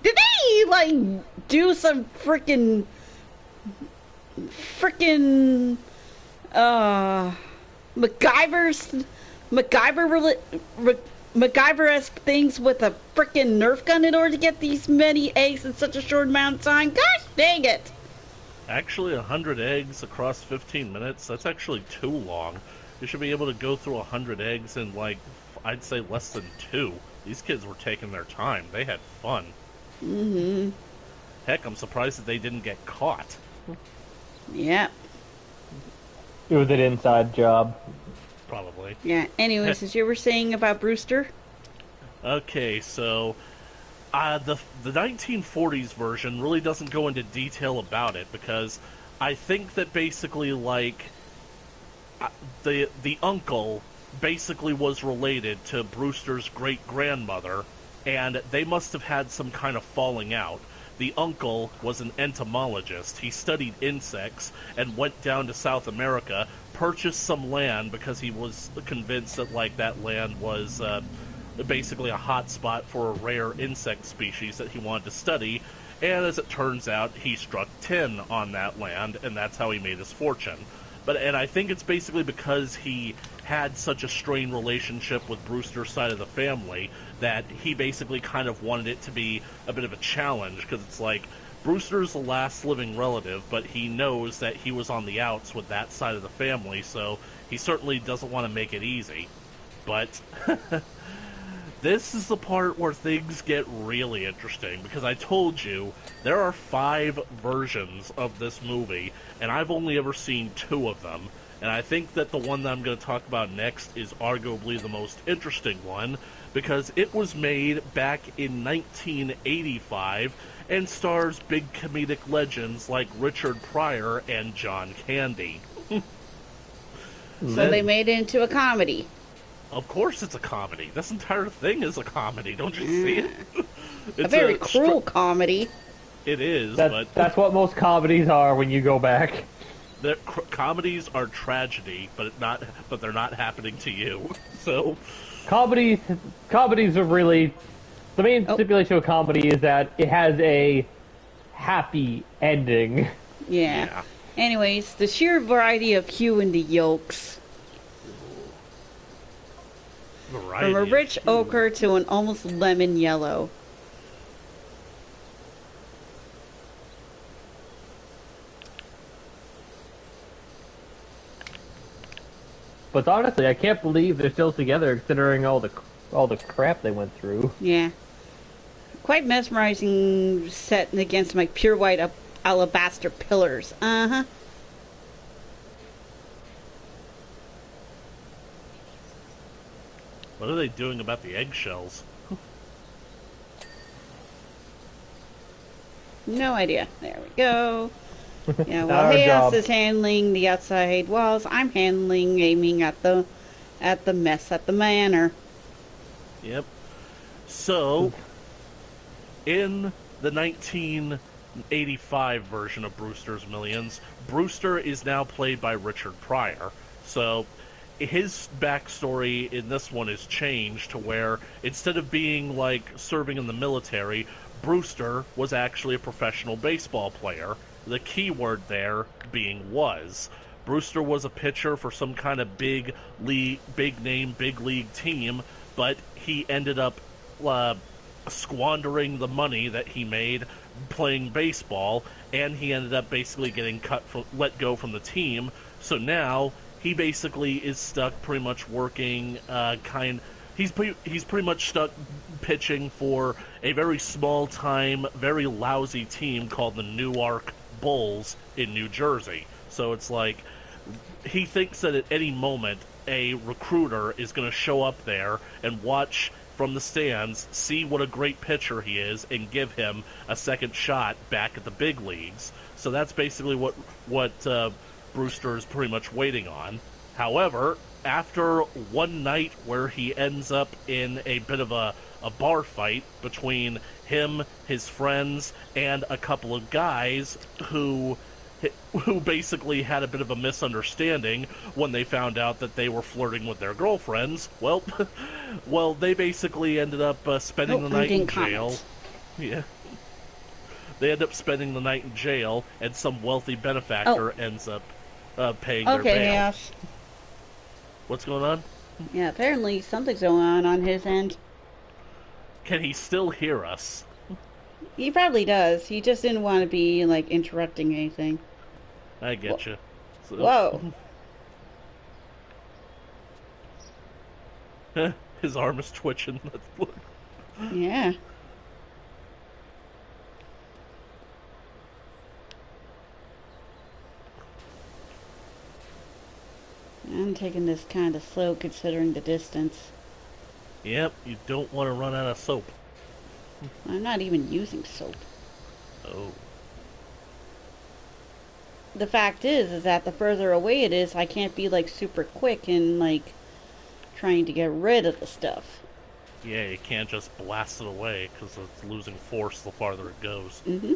Did they, like, do some freaking MacGyver-esque things with a frickin' Nerf gun in order to get these many eggs in such a short amount of time? Gosh dang it! Actually, 100 eggs across 15 minutes, that's actually too long. You should be able to go through 100 eggs in, like, I'd say less than 2. These kids were taking their time. They had fun. Mm-hmm. Heck, I'm surprised that they didn't get caught. Yeah. It was an inside job. Probably. Yeah, anyways, as you were saying about Brewster? Okay, so the 1940s version really doesn't go into detail about it because I think that basically, like, the uncle basically was related to Brewster's great-grandmother, and they must have had some kind of falling out, the uncle was an entomologist. He studied insects and went down to South America, purchased some land because he was convinced that like that land was basically a hot spot for a rare insect species that he wanted to study. And as it turns out, he struck tin on that land, and that's how he made his fortune. And I think it's basically because he had such a strained relationship with Brewster's side of the family that he basically kind of wanted it to be a bit of a challenge, because it's like, Brewster's the last living relative, but he knows that he was on the outs with that side of the family, so he certainly doesn't want to make it easy. But this is the part where things get really interesting, because I told you there are 5 versions of this movie, and I've only ever seen 2 of them. And I think that the one that I'm going to talk about next is arguably the most interesting one, because it was made back in 1985 and stars big comedic legends like Richard Pryor and John Candy. So they made it into a comedy. Of course it's a comedy. This entire thing is a comedy. Don't you see it? A very cruel comedy. It is, but that's what most comedies are when you go back. Comedies are tragedy, but they're not happening to you. So, comedies are really the main stipulation of comedy is that it has a happy ending. Yeah. Anyways, the sheer variety of hue in the yolks. From a rich ochre to an almost lemon yellow. But honestly, I can't believe they're still together, considering all the crap they went through. Yeah, quite mesmerizing, set against my pure white alabaster pillars. Uh-huh. What are they doing about the eggshells? No idea. There we go. Yeah, while Chaos is handling the outside walls, I'm aiming at the mess at the manor. Yep. So, in the 1985 version of Brewster's Millions, Brewster is now played by Richard Pryor. So, his backstory in this one is changed to where, instead of being, like, serving in the military, Brewster was actually a professional baseball player. The key word there being was. Brewster was a pitcher for some kind of big name, big league team, but he ended up squandering the money that he made playing baseball, and he ended up basically getting let go from the team. So now he basically is stuck pretty much working he's pretty much stuck pitching for a very small-time, very lousy team called the Newark Bulls in New Jersey. So it's like, he thinks that at any moment a recruiter is going to show up there and watch from the stands, see what a great pitcher he is, and give him a second shot back at the big leagues. So that's basically what Brewster is pretty much waiting on. However, after one night where he ends up in a bit of a bar fight between him, his friends, and a couple of guys who basically had a bit of a misunderstanding when they found out that they were flirting with their girlfriends. Well, they basically ended up spending the night in jail. Yeah. They end up spending the night in jail, and some wealthy benefactor ends up paying their bail. Yes. What's going on? Yeah, apparently something's going on his end. Can he still hear us? He probably does. He just didn't want to be, like, interrupting anything. I get you. So. Whoa. His arm is twitching. Yeah. I'm taking this kind of slow considering the distance. Yep, you don't want to run out of soap. I'm not even using soap. Oh. The fact is that the further away it is, I can't be, like, super quick in, like, trying to get rid of the stuff. Yeah, you can't just blast it away because it's losing force the farther it goes. Mm-hmm.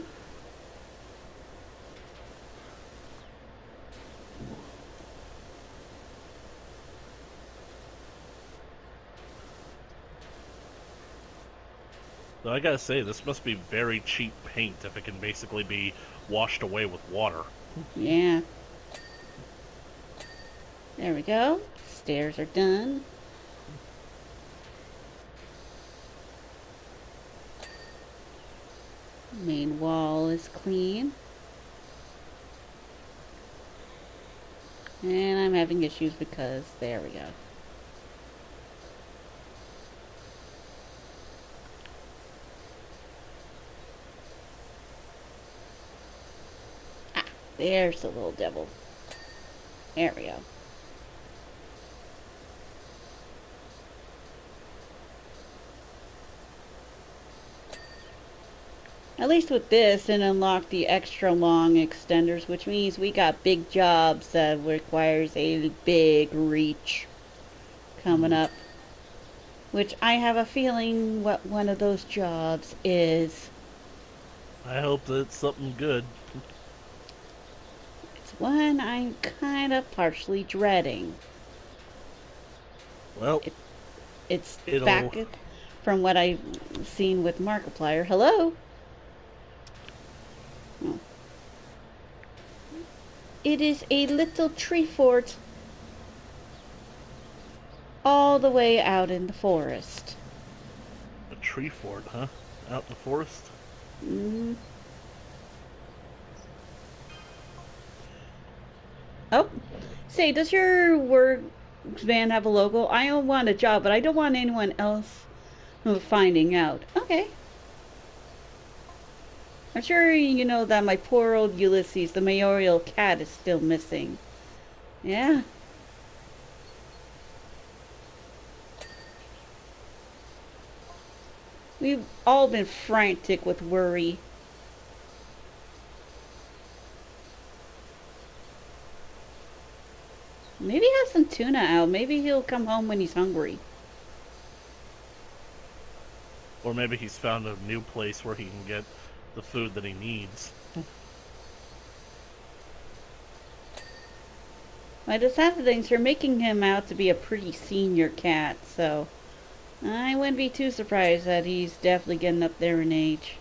So I gotta say, this must be very cheap paint if it can basically be washed away with water. Yeah. There we go. Stairs are done. Main wall is clean. And I'm having issues because there we go. Ah, there's the little devil. There we go. At least with this, it unlocked the extra long extenders, which means we got big jobs that requires a big reach coming up. Which I have a feeling what one of those jobs is. I hope that it's something good. It's one I'm kind of partially dreading. Well, It's it'll... back from what I've seen with Markiplier. Hello? Oh. It is a little tree fort all the way out in the forest. A tree fort, huh? Out in the forest? Mm. Oh, say, does your work van have a logo? I don't want a job, but I don't want anyone else finding out. Okay. I'm sure you know that my poor old Ulysses, the mayoral cat, is still missing. Yeah. We've all been frantic with worry. Maybe have some tuna out. Maybe he'll come home when he's hungry. Or maybe he's found a new place where he can get the food that he needs. By the sad things, you're making him out to be a pretty senior cat, so I wouldn't be too surprised that he's definitely getting up there in age.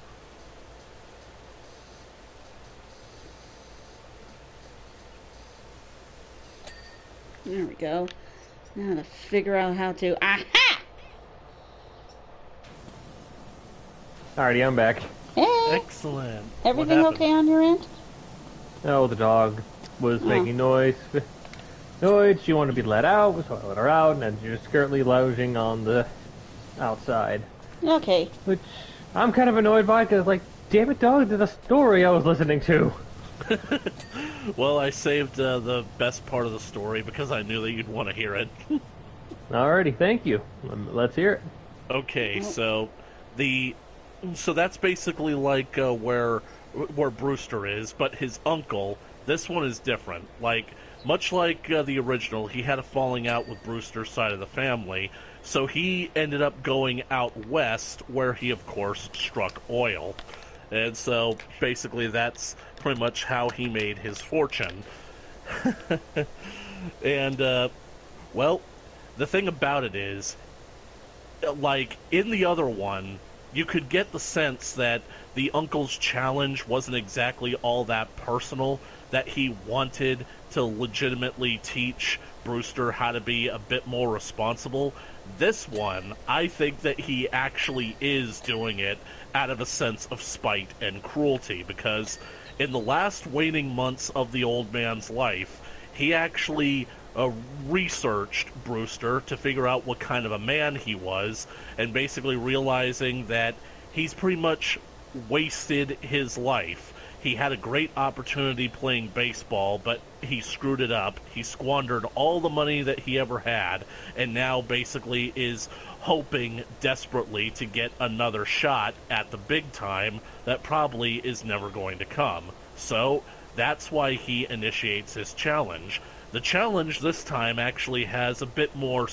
There we go. Now to figure out how to... Aha! Alrighty, I'm back. Hey! Excellent. Everything okay on your end? Oh, the dog was making noise. She wanted to be let out, so I let her out, and she's just currently lounging on the outside. Okay. Which I'm kind of annoyed by, because, like, damn it, dog, there's a story I was listening to. Well, I saved the best part of the story because I knew that you'd want to hear it. Alrighty, thank you. Let's hear it. Okay, so that's basically like where Brewster is, but his uncle. This one is different. Like much like the original, he had a falling out with Brewster's side of the family, so he ended up going out west, where he of course struck oil, and so basically that's pretty much how he made his fortune. And well, the thing about it is, like in the other one, you could get the sense that the uncle's challenge wasn't exactly all that personal, that he wanted to legitimately teach Brewster how to be a bit more responsible. This one, I think that he actually is doing it out of a sense of spite and cruelty, because in the last waning months of the old man's life, he actually researched Brewster to figure out what kind of a man he was, and basically realizing that he's pretty much wasted his life. He had a great opportunity playing baseball, but he screwed it up. He squandered all the money that he ever had, and now basically is hoping desperately to get another shot at the big time that probably is never going to come. So that's why he initiates his challenge. The challenge this time actually has a bit more,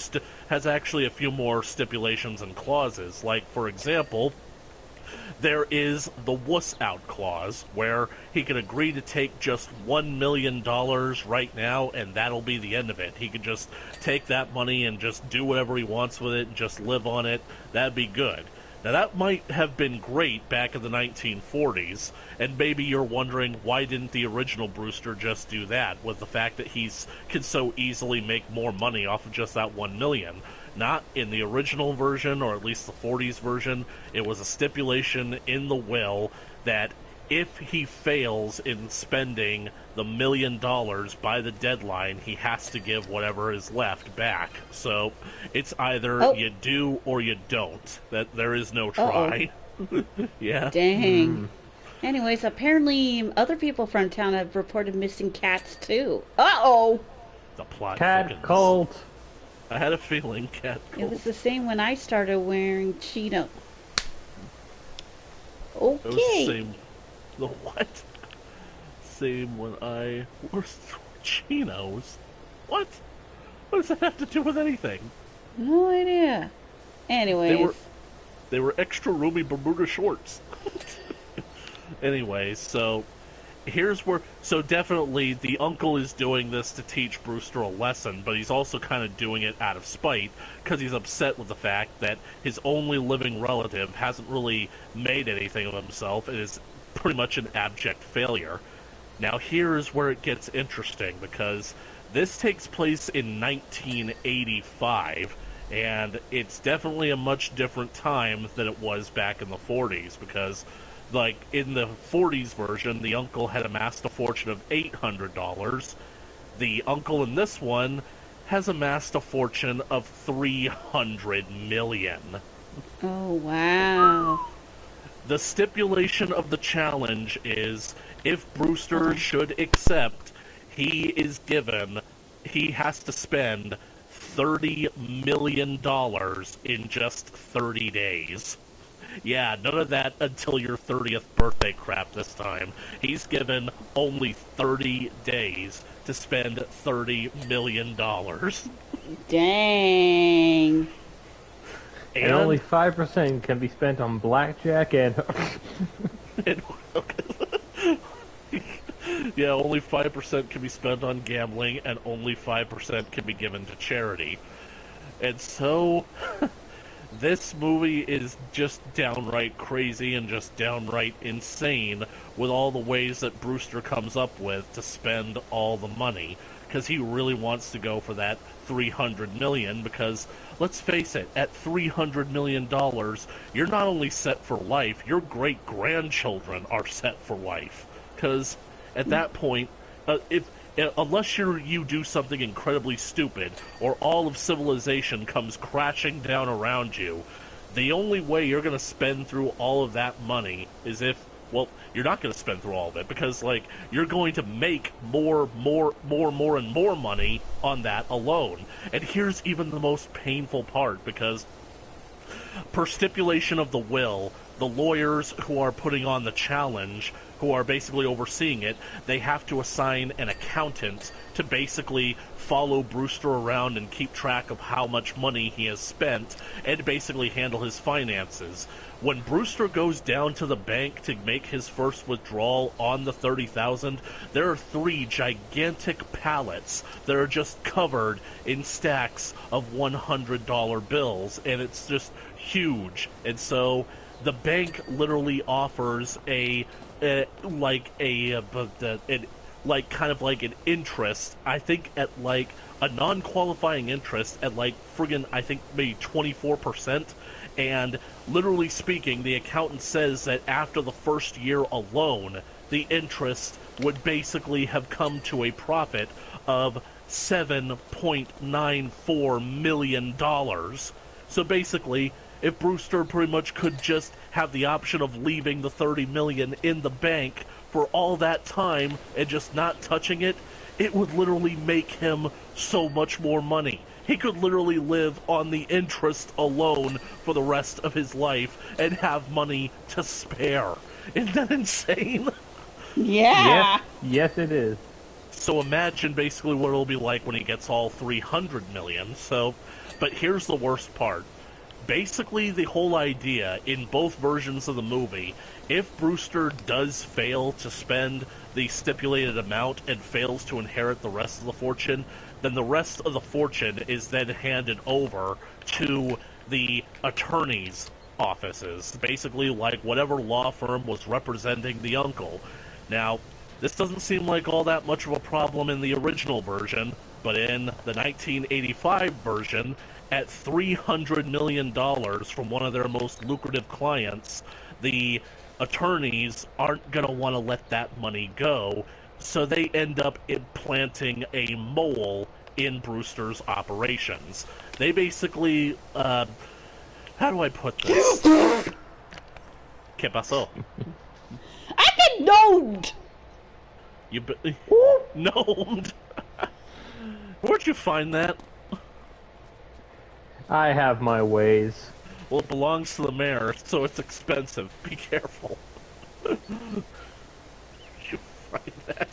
has actually a few more stipulations and clauses. Like, for example, there is the wuss out clause, where he can agree to take just $1 million right now, and that'll be the end of it. He can just take that money and just do whatever he wants with it and just live on it. That'd be good. Now, that might have been great back in the 1940s, and maybe you're wondering why didn't the original Brewster just do that, with the fact that he can so easily make more money off of just that $1 million. Not in the original version, or at least the 40s version. It was a stipulation in the will that if he fails in spending the $1 million by the deadline, he has to give whatever is left back. So it's either you do or you don't. That there is no try. Yeah. Dang. Anyways, apparently other people from town have reported missing cats too. Uh-oh! The plot Cat thickens. cult. I had a feeling cat cult. It was the same when I started wearing Cheeto. Okay. It was the same. The what? Same when I wore chinos. What? What does that have to do with anything? No idea. Anyways. They were extra roomy Bermuda shorts. Anyways, so here's where... So definitely the uncle is doing this to teach Brewster a lesson, but he's also kind of doing it out of spite, because he's upset with the fact that his only living relative hasn't really made anything of himself and is pretty much an abject failure. Now here's where it gets interesting, because this takes place in 1985, and it's definitely a much different time than it was back in the 40s, because like in the 40s version, the uncle had amassed a fortune of $800. The uncle in this one has amassed a fortune of $300 million. Oh, wow. The stipulation of the challenge is if Brewster should accept, he has to spend $30 million in just 30 days. Yeah, none of that until your 30th birthday crap this time. He's given only 30 days to spend $30 million. Dang. And only 5% can be spent on blackjack and... Yeah, only 5% can be spent on gambling, and only 5% can be given to charity. And so... This movie is just downright crazy and just downright insane with all the ways that Brewster comes up with to spend all the money, because he really wants to go for that $300 million, because let's face it, at $300 million, you're not only set for life, your great-grandchildren are set for life, because at that point, unless you do something incredibly stupid, or all of civilization comes crashing down around you, the only way you're going to spend through all of that money is if, well, you're not going to spend through all of it, because, like, you're going to make more and more money on that alone. And here's even the most painful part, because per stipulation of the will, the lawyers who are putting on the challenge, who are basically overseeing it, they have to assign an accountant to basically follow Brewster around and keep track of how much money he has spent and basically handle his finances. When Brewster goes down to the bank to make his first withdrawal on the $30,000, there are 3 gigantic pallets that are just covered in stacks of $100 bills, and it's just huge. And so the bank literally offers kind of like an interest, I think at like a non-qualifying interest at like friggin' I think maybe 24%, and literally speaking, the accountant says that after the first year alone, the interest would basically have come to a profit of $7.94 million. So basically, if Brewster pretty much could just have the option of leaving the $30 million in the bank for all that time and just not touching it, it would literally make him so much more money. He could literally live on the interest alone for the rest of his life and have money to spare. Isn't that insane? Yeah. Yes, it is. So imagine basically what it'll be like when he gets all 300 million. So, but here's the worst part. Basically, the whole idea in both versions of the movie, if Brewster does fail to spend the stipulated amount and fails to inherit the rest of the fortune, then the rest of the fortune is then handed over to the attorney's offices. Basically, like whatever law firm was representing the uncle. Now, this doesn't seem like all that much of a problem in the original version, but in the 1985 version, at $300 million from one of their most lucrative clients, the attorneys aren't going to want to let that money go, so they end up implanting a mole in Brewster's operations. They basically, how do I put this? ¿Qué pasó? I've been gnomed! You gnomed? Where'd you find that? I have my ways. Well, it belongs to the mayor, so it's expensive. Be careful. You find that?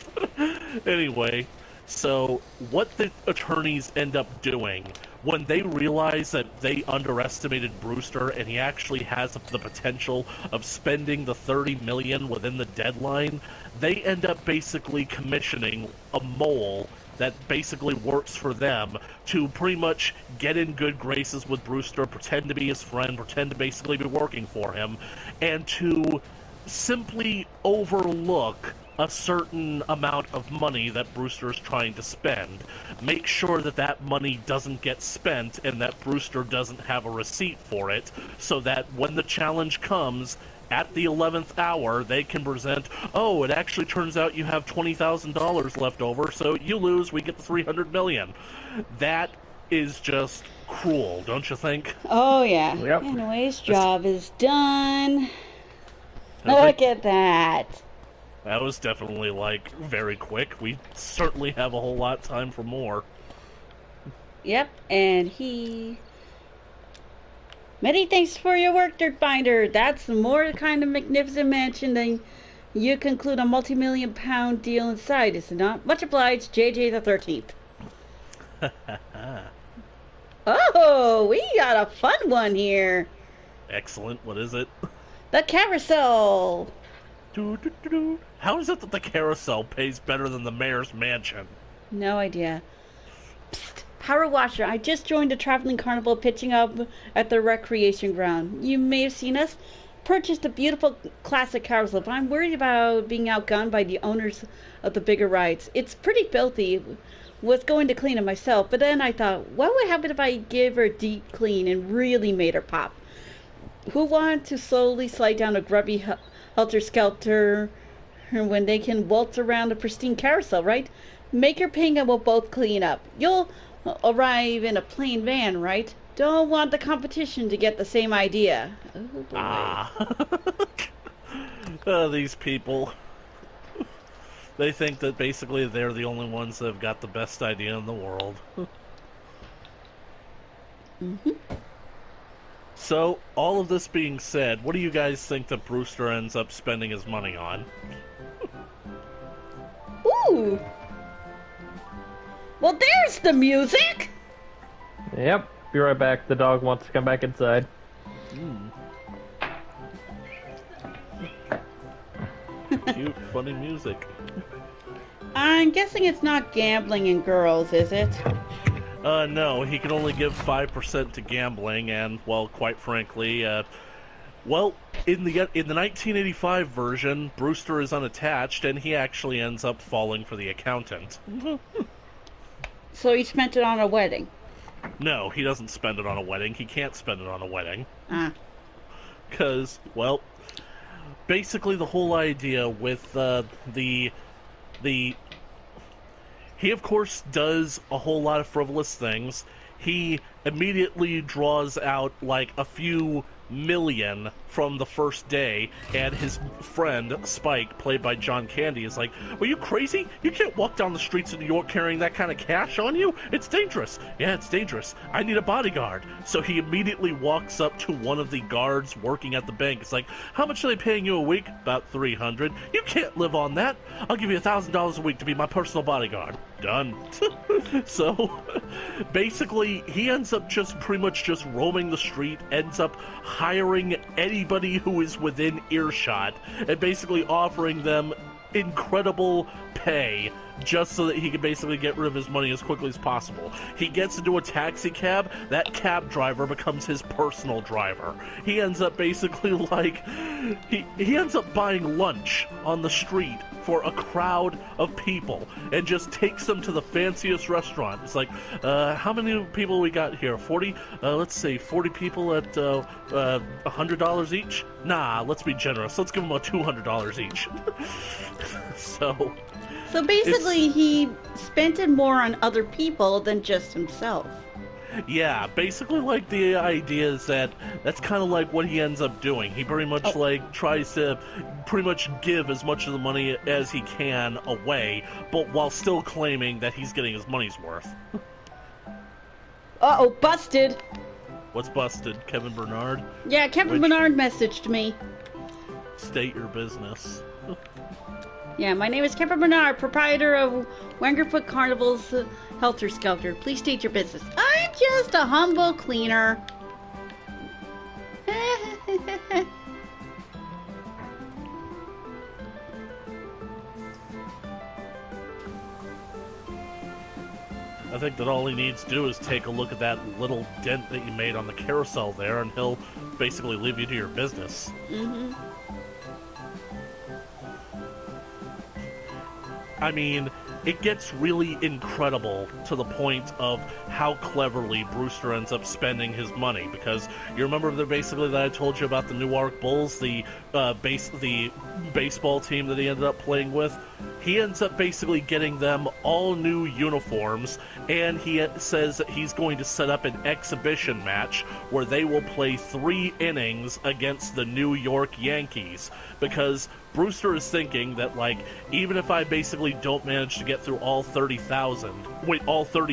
Anyway, so what the attorneys end up doing when they realize that they underestimated Brewster and he actually has the potential of spending the $30 million within the deadline, they end up basically commissioning a mole that basically works for them to pretty much get in good graces with Brewster, pretend to be his friend, pretend to basically be working for him, and to simply overlook a certain amount of money that Brewster is trying to spend. Make sure that that money doesn't get spent and that Brewster doesn't have a receipt for it, so that when the challenge comes, at the 11th hour, they can present, oh, it actually turns out you have $20,000 left over, so you lose, we get the $300 million. That is just cruel, don't you think? Oh, yeah. Yep. Anyways, job is done. Look at that. That was definitely, like, very quick. We certainly have a whole lot of time for more. Yep, and he... Many thanks for your work, Dirt Finder. That's more kind of magnificent mansion than you conclude a multi-million-pound deal inside, is it not? Much obliged, JJ the 13th. Oh, we got a fun one here. Excellent. What is it? The carousel. How is it that the carousel pays better than the mayor's mansion? No idea. Psst. PowerWasher, I just joined a traveling carnival pitching up at the recreation ground. You may have seen us. Purchased a beautiful classic carousel, but I'm worried about being outgunned by the owners of the bigger rides. It's pretty filthy. Was going to clean it myself, but then I thought, what would happen if I give her a deep clean and really made her pop? Who want to slowly slide down a grubby helter-skelter when they can waltz around a pristine carousel, right? Make her ping and we'll both clean up. You'll arrive in a plain van, right? Don't want the competition to get the same idea. Oh, boy. These people. They think that basically they're the only ones that have got the best idea in the world. Mm-hmm. So, all of this being said, what do you guys think that Brewster ends up spending his money on? Ooh! Well, there's the music! Yep, be right back. The dog wants to come back inside. Cute, funny music. I'm guessing it's not gambling and girls, is it? No, he can only give 5% to gambling, and, well, quite frankly, well, in the 1985 version, Brewster is unattached, and he actually ends up falling for the accountant. So he spent it on a wedding? No, he doesn't spend it on a wedding. He can't spend it on a wedding. Ah. Because, well, basically the whole idea with he of course does a whole lot of frivolous things. He immediately draws out like a few million from the first day, and his friend Spike, played by John Candy, is like, "Are you crazy? You can't walk down the streets of New York carrying that kind of cash on you. It's dangerous." "Yeah, it's dangerous. I need a bodyguard." So he immediately walks up to one of the guards working at the bank. It's like, "How much are they paying you a week?" "About 300. "You can't live on that. I'll give you $1,000 a week to be my personal bodyguard." Done. So basically he ends up just pretty much just roaming the street, ends up hiring anybody who is within earshot, and basically offering them incredible pay just so that he can basically get rid of his money as quickly as possible. He gets into a taxi cab, that cab driver becomes his personal driver. He ends up basically like, he ends up buying lunch on the street for a crowd of people and just takes them to the fanciest restaurant. It's like, how many people we got here? 40? Let's say 40 people at $100 each? Nah, let's be generous. Let's give them $200 each. So basically, he spent it more on other people than just himself. Yeah, basically, like, the idea is that that's kind of like what he ends up doing. He pretty much, like, tries to pretty much give as much of the money as he can away, but while still claiming that he's getting his money's worth. Uh-oh, busted! What's busted? Kevin Bernard? Yeah, Kevin Bernard messaged me. State your business. Yeah, my name is Kevin Bernard, proprietor of Wangerfoot Carnival's Helter Skelter. Please state your business. I'm just a humble cleaner. I think that all he needs to do is take a look at that little dent that you made on the carousel there, and he'll basically leave you to your business. Mm-hmm. I mean, it gets really incredible to the point of how cleverly Brewster ends up spending his money, because you remember basically that I told you about the Newark Bulls, the baseball team that he ended up playing with? He ends up basically getting them all new uniforms, and he says that he's going to set up an exhibition match where they will play 3 innings against the New York Yankees, because Brewster is thinking that, like, even if I basically don't manage to get through all 30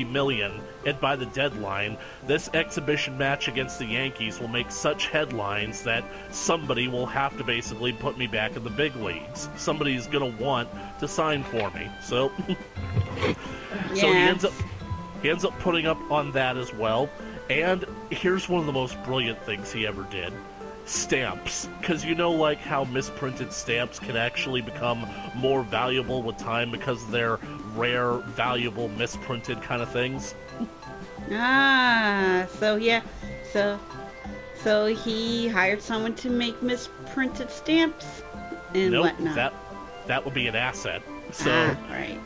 million, and by the deadline, this exhibition match against the Yankees will make such headlines that somebody will have to basically put me back in the big leagues. Somebody's gonna want to sign for me. So, so he ends up putting up on that as well. And here's one of the most brilliant things he ever did. Stamps, because you know, like, how misprinted stamps can actually become more valuable with time because they're rare, valuable, misprinted kind of things. So yeah, so he hired someone to make misprinted stamp and whatnot. That would be an asset. So right.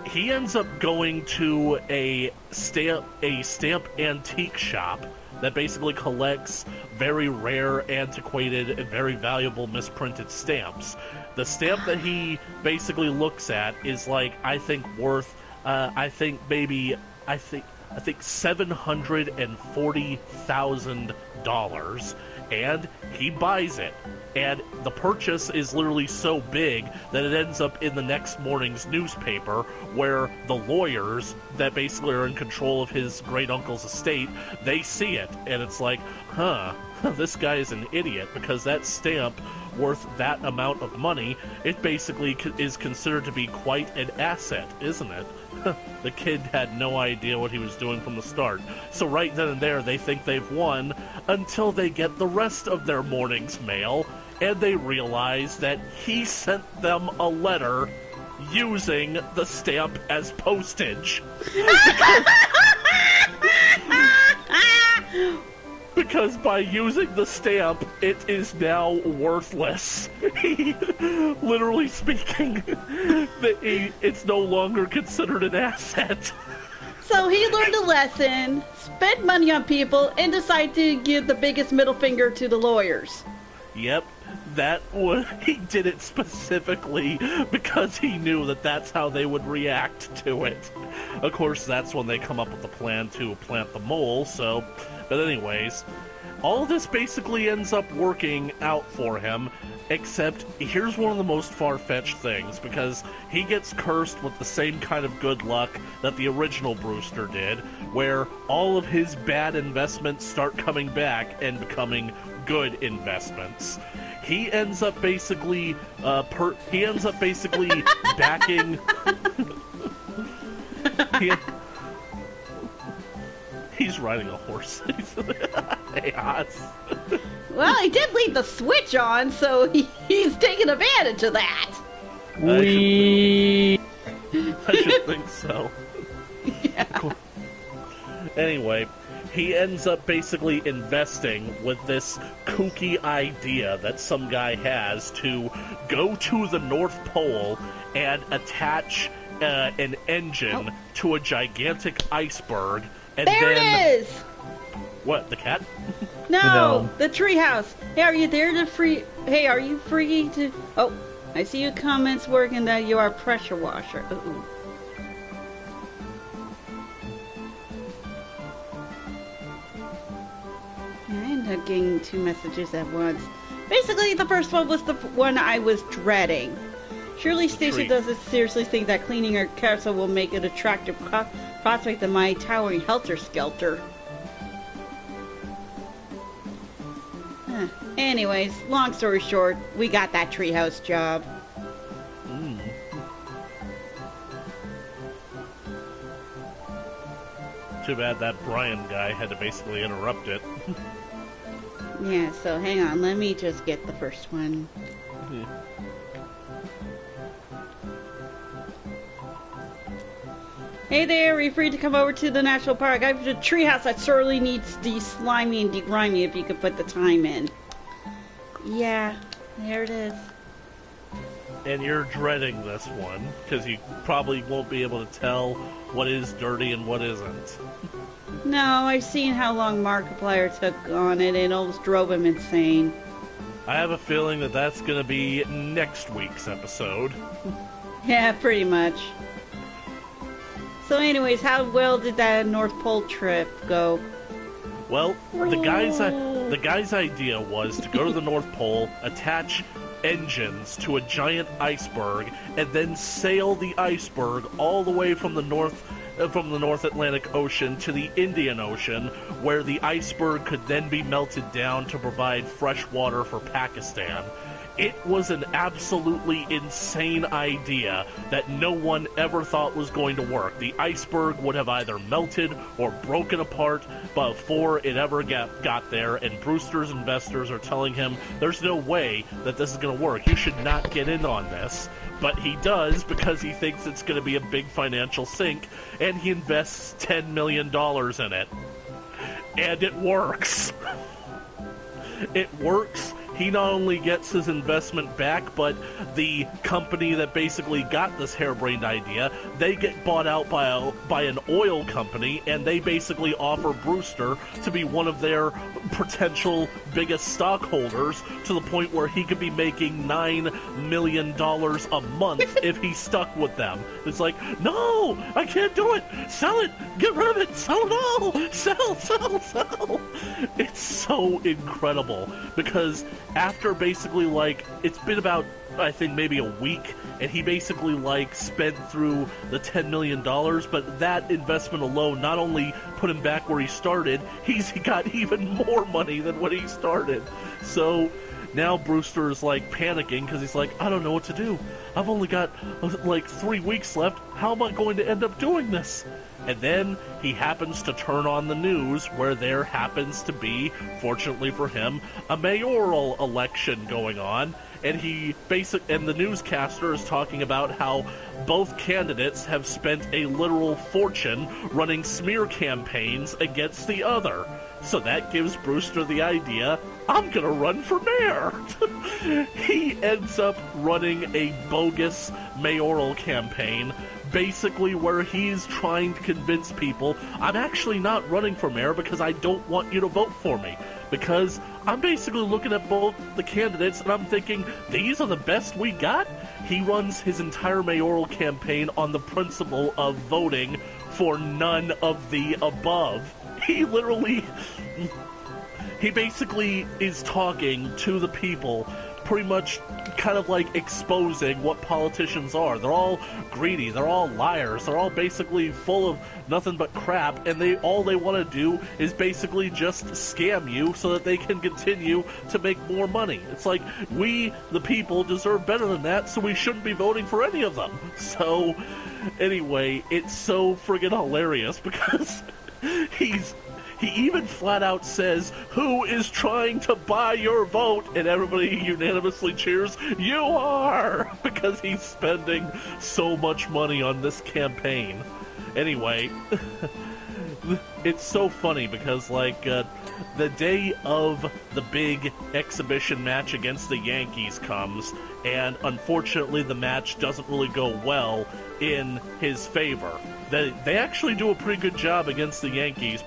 He ends up going to a stamp antique shop that basically collects very rare, antiquated, and very valuable misprinted stamps. The stamp that he basically looks at is, like, I think worth, $740,000, and he buys it. And the purchase is literally so big that it ends up in the next morning's newspaper, where the lawyers that basically are in control of his great-uncle's estate, they see it, and it's like, huh, this guy is an idiot, because that stamp worth that amount of money, it basically is considered to be quite an asset, isn't it? The kid had no idea what he was doing from the start. So right then and there, they think they've won, until they get the rest of their morning's mail, and they realize that he sent them a letter using the stamp as postage. Because by using the stamp, it is now worthless. Literally speaking, it's no longer considered an asset. So he learned a lesson, spent money on people, and decided to give the biggest middle finger to the lawyers. Yep, he did it specifically because he knew that that's how they would react to it. Of course, that's when they come up with the plan to plant the mole, so... But anyways, all of this basically ends up working out for him, except here's one of the most far-fetched things, because he gets cursed with the same kind of good luck that the original Brewster did, where all of his bad investments start coming back and becoming good investments. He ends up basically backing. He's riding a horse. Chaos. Well, he did leave the switch on, so he's taking advantage of that. We. I should think so. Yeah. Anyway, he ends up basically investing with this kooky idea that some guy has to go to the North Pole and attach an engine to a gigantic iceberg, and there then... it is! What, the cat? No, the treehouse. Hey, are you there to free... Hey, are you free to... Oh, I see your comments working that you are a pressure washer. Ooh. I ended up getting 2 messages at once. Basically, the first one was the one I was dreading. Surely Stacy doesn't seriously think that cleaning her castle will make it attractive prospect than my towering helter-skelter. Anyways, long story short, we got that treehouse job. Too bad that Brian guy had to basically interrupt it. Yeah, so hang on, let me just get the first one. Hey there, are you free to come over to the national park? I have a treehouse that sorely needs de-slimy and de-grimy if you could put the time in. Yeah, there it is. And you're dreading this one, because you probably won't be able to tell what is dirty and what isn't. No, I've seen how long Markiplier took on it, and it almost drove him insane. I have a feeling that that's going to be next week's episode. Yeah, pretty much. So anyways, how well did that North Pole trip go? Well, the guy's idea was to go to the North Pole, attach engines to a giant iceberg, and then sail the iceberg all the way from the North Atlantic Ocean to the Indian Ocean, where the iceberg could then be melted down to provide fresh water for Pakistan. It was an absolutely insane idea that no one ever thought was going to work. The iceberg would have either melted or broken apart before it ever got there, and Brewster's investors are telling him there's no way that this is going to work. You should not get in on this. But he does because he thinks it's going to be a big financial sink, and he invests $10 million in it. And it works. It works. He not only gets his investment back, but the company that basically got this harebrained idea, they get bought out by an oil company, and they basically offer Brewster to be one of their potential biggest stockholders, to the point where he could be making $9 million a month if he stuck with them. It's like, no, I can't do it. Sell it. Get rid of it. Sell it all. Sell. It's so incredible, because after basically, like, it's been about, I think, maybe a week, and he basically, like, spent through the $10 million, but that investment alone not only put him back where he started, he got even more money than when he started. So now Brewster is, like, panicking, because he's like, I don't know what to do. I've only got, like, 3 weeks left. How am I going to end up doing this? And then he happens to turn on the news, where there happens to be, fortunately for him, a mayoral election going on, and the newscaster is talking about how both candidates have spent a literal fortune running smear campaigns against the other. So that gives Brewster the idea, I'm gonna run for mayor. He ends up running a bogus mayoral campaign, basically where he's trying to convince people, I'm actually not running for mayor because I don't want you to vote for me. Because I'm basically looking at both the candidates and I'm thinking, these are the best we got? He runs his entire mayoral campaign on the principle of voting for none of the above. He literally he basically is talking to the people, pretty much kind of like exposing what politicians are. They're all greedy, they're all liars, they're all basically full of nothing but crap, and all they want to do is basically just scam you so that they can continue to make more money. It's like, we, the people, deserve better than that, so we shouldn't be voting for any of them. So, anyway, it's so friggin' hilarious because he even flat out says, "Who is trying to buy your vote?" And everybody unanimously cheers, "You are!" Because he's spending so much money on this campaign. Anyway, it's so funny because, like, the day of the big exhibition match against the Yankees comes, and unfortunately the match doesn't really go well in his favor. They actually do a pretty good job against the Yankees,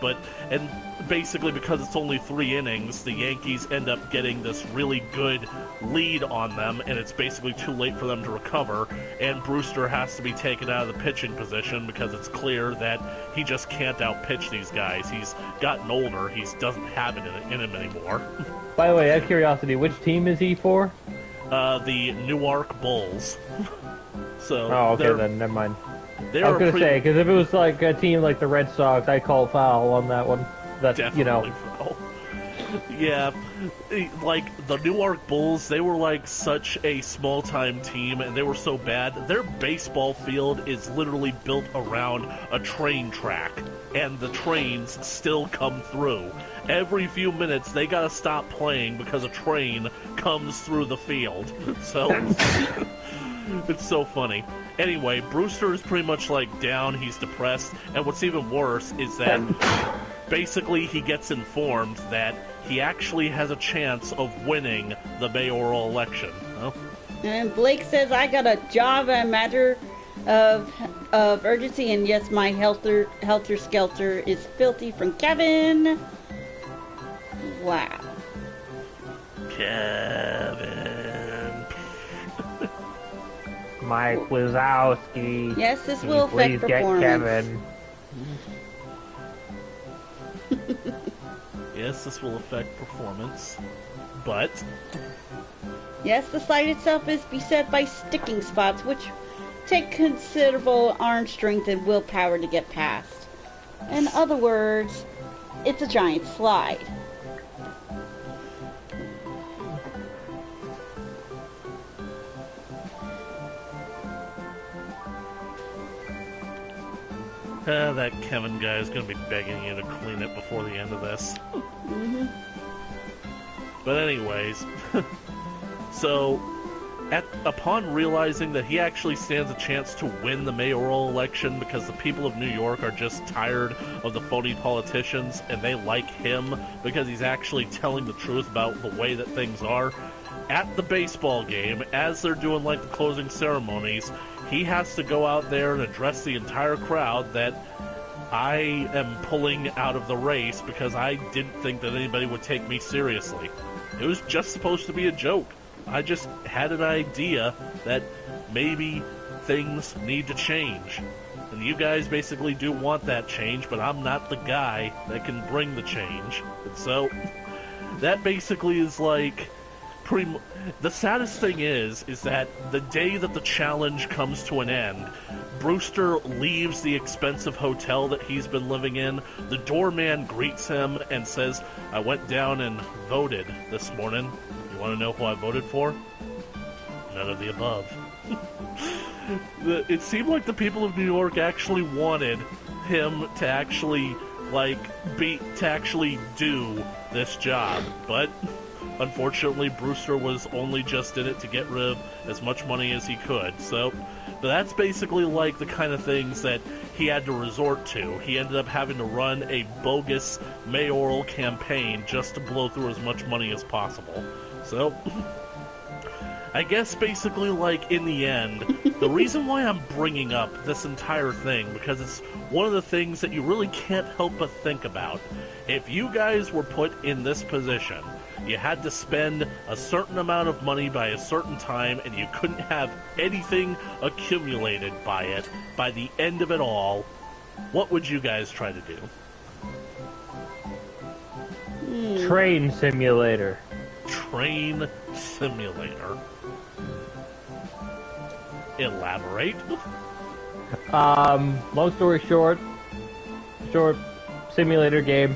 and basically because it's only 3 innings, the Yankees end up getting this really good lead on them, and it's basically too late for them to recover, and Brewster has to be taken out of the pitching position because it's clear that he just can't outpitch these guys. He's gotten older, he doesn't have it in him anymore. By the way, out of curiosity, which team is he for? The Newark Bulls. So oh, okay, then never mind. I was going to say, because if it was like a team like the Red Sox, I'd call foul on that one. That, definitely, you know. foul. Yeah, like, the Newark Bulls, they were like such a small-time team, and they were so bad. Their baseball field is literally built around a train track, and the trains still come through. Every few minutes, they gotta stop playing because a train comes through the field. So, it's so funny. Anyway, Brewster is pretty much, like, down, he's depressed, and what's even worse is that basically he gets informed that he actually has a chance of winning the mayoral election. Oh. And Blake says, "I got a job, a matter of urgency, and yes, my helter skelter is filthy," from Kevin. Wow. Kevin. Mike Wazowski. Yes, this will affect performance. Get Kevin. Yes, this will affect performance, but... Yes, the site itself is beset by sticking spots, which take considerable arm strength and willpower to get past. In other words, it's a giant slide. That Kevin guy is going to be begging you to clean it before the end of this. Mm-hmm. But anyways, so upon realizing that he actually stands a chance to win the mayoral election because the people of New York are just tired of the phony politicians and they like him because he's actually telling the truth about the way that things are, at the baseball game, as they're doing like the closing ceremonies, he has to go out there and address the entire crowd that I am pulling out of the race because I didn't think that anybody would take me seriously. It was just supposed to be a joke. I just had an idea that maybe things need to change. And you guys basically do want that change, but I'm not the guy that can bring the change. And so, that basically is like... The saddest thing is that the day that the challenge comes to an end, Brewster leaves the expensive hotel that he's been living in. The doorman greets him and says, "I went down and voted this morning. You want to know who I voted for? None of the above." It seemed like the people of New York actually wanted him to actually, do this job, but... Unfortunately, Brewster was only just in it to get rid of as much money as he could. So, but that's basically like the kind of things that he had to resort to. He ended up having to run a bogus mayoral campaign just to blow through as much money as possible. So, I guess basically like in the end, the reason why I'm bringing up this entire thing, because it's one of the things that you really can't help but think about. If you guys were put in this position, you had to spend a certain amount of money by a certain time, and you couldn't have anything accumulated by it by the end of it all, what would you guys try to do? Train Simulator. Train Simulator. Elaborate. Long story short simulator game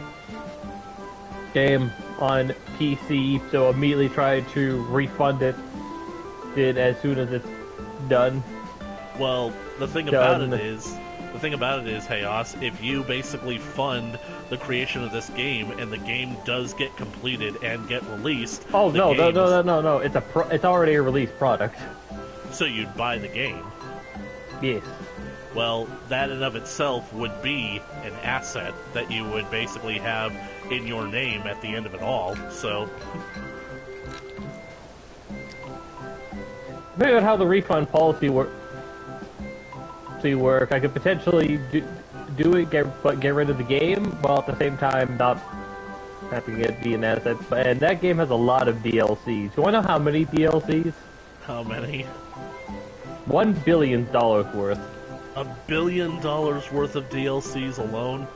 on PC, so immediately tried to refund it as soon as it's done. Well, the thing about it is, Chaos, if you basically fund the creation of this game and the game does get completed and get released, oh no, it's already a released product. So you'd buy the game. Yes. Well, that in of itself would be an asset that you would basically have in your name at the end of it all, so... Depending on how the refund policy work, I could potentially do it, get rid of the game, while at the same time not having it be an asset. And that game has a lot of DLCs. You want to know how many DLCs? How many? $1 billion worth. $1 billion worth of DLCs alone?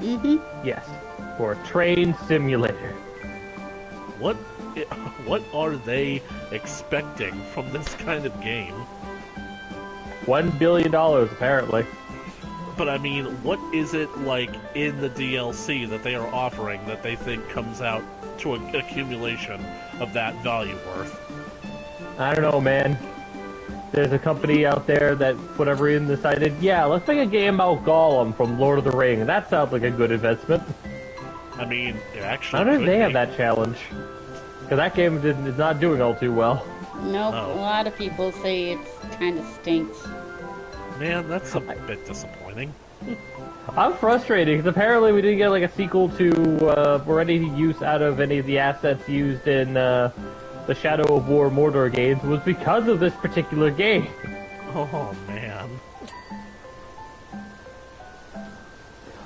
Mm-hmm. Yes, for a train simulator. What are they expecting from this kind of game? $1 billion, apparently. But I mean, what is it like in the DLC that they are offering that they think comes out to an accumulation of that value worth? I don't know, man. There's a company out there that, for whatever reason, decided, yeah, let's make a game about Gollum from Lord of the Rings. That sounds like a good investment. I mean, it actually I don't know if they be. have that challenge. Because that game is not doing all too well. Nope, Oh. a lot of people say it's kind of stinks. Man, that's a bit disappointing. I'm frustrated, because apparently we didn't get like a sequel to, or any use out of any of the assets used in, the Shadow of War Mordor games was because of this particular game. Oh, man.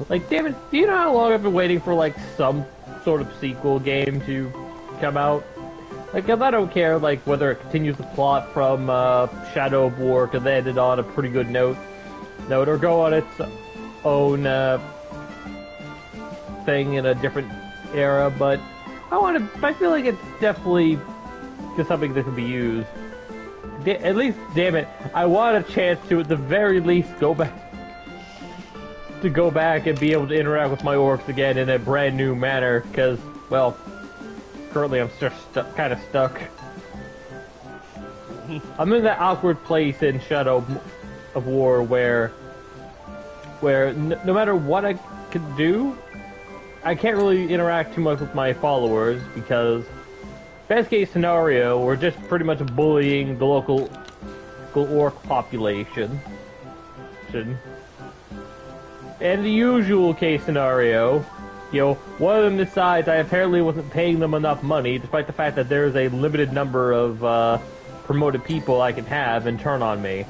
Like, damn it, do you know how long I've been waiting for, like, some sort of sequel game to come out? Like, 'cause I don't care, like, whether it continues the plot from, Shadow of War, because they ended on a pretty good note, or go on its own, thing in a different era, but I feel like it's definitely just something that can be used. At least, damn it, I want a chance to, at the very least, go back and be able to interact with my orcs again in a brand new manner, because, well, currently I'm just kind of stuck. I'm in that awkward place in Shadow of War where no matter what I can do, I can't really interact too much with my followers, because best case scenario, we're just pretty much bullying the local orc population. And the usual case scenario, you know, one of them decides I apparently wasn't paying them enough money, despite the fact that there's a limited number of promoted people I can have and turn on me.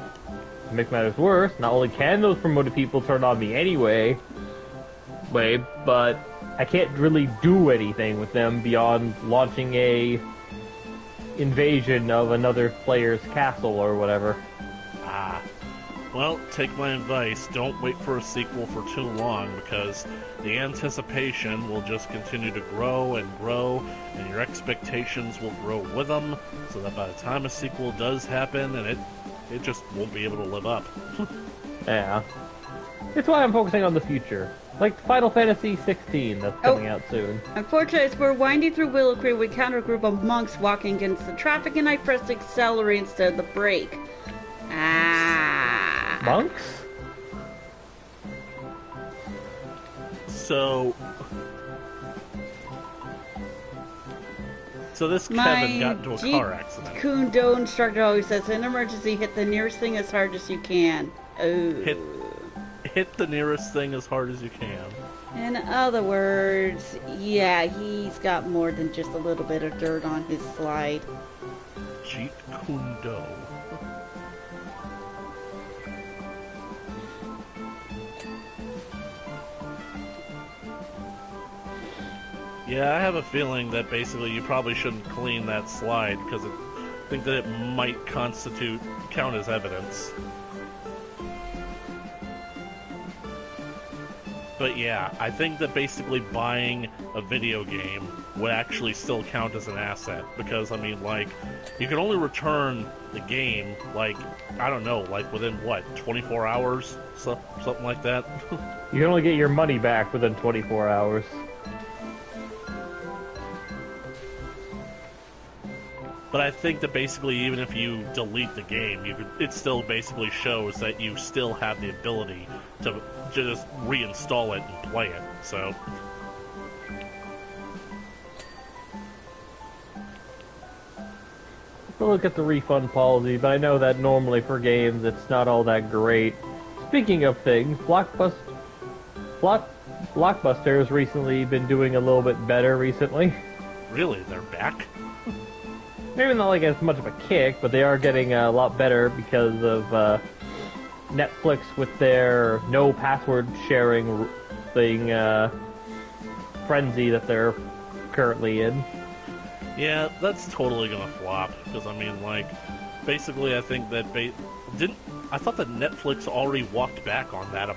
To make matters worse, not only can those promoted people turn on me anyway, but I can't really do anything with them beyond launching a invasion of another player's castle or whatever. Ah. Well, take my advice, don't wait for a sequel for too long, because the anticipation will just continue to grow, and your expectations will grow with them, so that by the time a sequel does happen, and it just won't be able to live up. Yeah. It's why I'm focusing on the future. Like Final Fantasy 16 that's coming out soon. Unfortunately, as we're winding through Willow Creek, we encounter a group of monks walking against the traffic, and I pressed accelerate instead of the brake. Ah. Monks? So this Kevin got into a car accident. Kundo instructor always says, in an emergency, hit the nearest thing as hard as you can. Oh. Hit the nearest thing as hard as you can. In other words, yeah, he's got more than just a little bit of dirt on his slide. Jeet Kundo. Yeah, I have a feeling that basically you probably shouldn't clean that slide, because I think that it might count as evidence. But yeah, I think that basically buying a video game would actually still count as an asset, because, I mean, like, you can only return the game, like, I don't know, like, within, what, 24 hours? Something like that? You can only get your money back within 24 hours. But I think that basically, even if you delete the game, it still basically shows that you still have the ability to just reinstall it and play it. So, We'll look at the refund policy, but I know that normally for games it's not all that great. Speaking of things, Blockbuster has recently been doing a little bit better recently. really, they're back? Maybe not like as much of a kick, but they are getting a lot better because of Netflix with their no password sharing thing frenzy that they're currently in. Yeah, that's totally gonna flop, because, I mean, like, basically I think that I thought that Netflix already walked back on that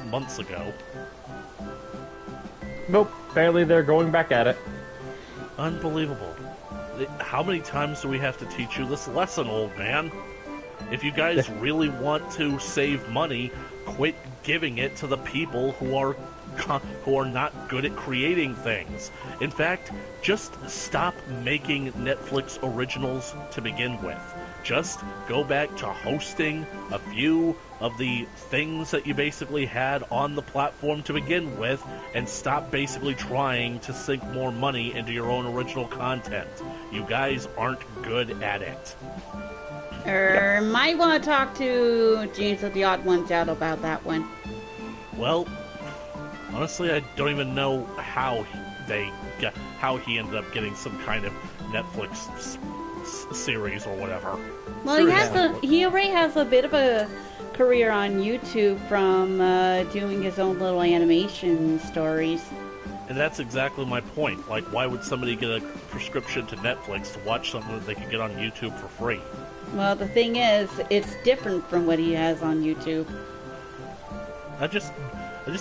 months ago. Nope, apparently they're going back at it. Unbelievable. How many times do we have to teach you this lesson, old man? If you guys really want to save money, quit giving it to the people who are not good at creating things. In fact, just stop making Netflix originals to begin with. Just go back to hosting a few of the things that you basically had on the platform to begin with, and stop basically trying to sink more money into your own original content. You guys aren't good at it. Might want to talk to James of the Odd Ones out about that one. Well, honestly, I don't even know how he ended up getting some kind of Netflix series or whatever. Well, he already has a bit of a career on YouTube from doing his own little animation stories. And that's exactly my point. Like, why would somebody get a prescription to Netflix to watch something that they could get on YouTube for free? Well, the thing is, it's different from what he has on YouTube. I just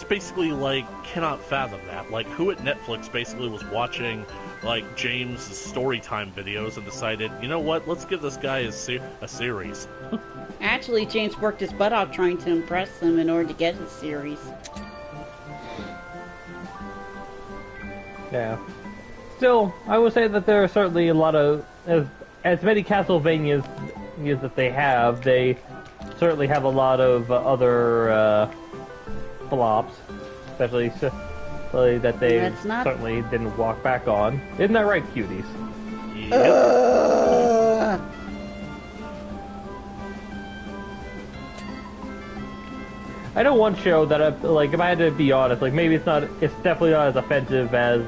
basically, like, cannot fathom that. Like, who at Netflix basically was watching, like, James' Storytime videos and decided, you know what, let's give this guy a series. Actually, James worked his butt off trying to impress them in order to get his series. Yeah. Still, I would say that there are certainly a lot of... As many Castlevanias that they certainly have a lot of other flops, especially that they certainly didn't walk back on. Isn't that right, cuties? Yep. I know one show that, if I had to be honest, like, maybe it's definitely not as offensive as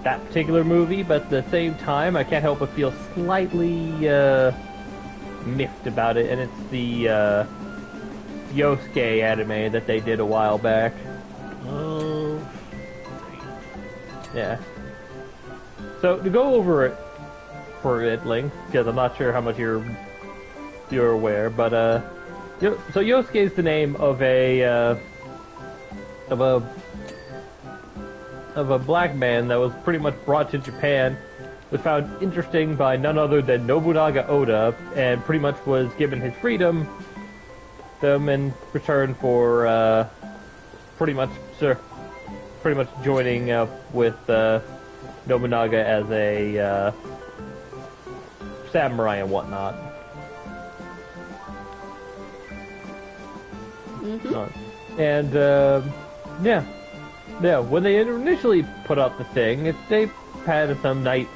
that particular movie, but at the same time, I can't help but feel slightly miffed about it, and it's the Yosuke anime that they did a while back. Oh. Yeah. So, to go over it for it, Link, because I'm not sure how much you're aware, but, so Yosuke is the name of a black man that was pretty much brought to Japan, was found interesting by none other than Nobunaga Oda, and pretty much was given his freedom in return for pretty much joining up with Nobunaga as a samurai and whatnot. Mm-hmm. And yeah, when they initially put out the thing, they had some nice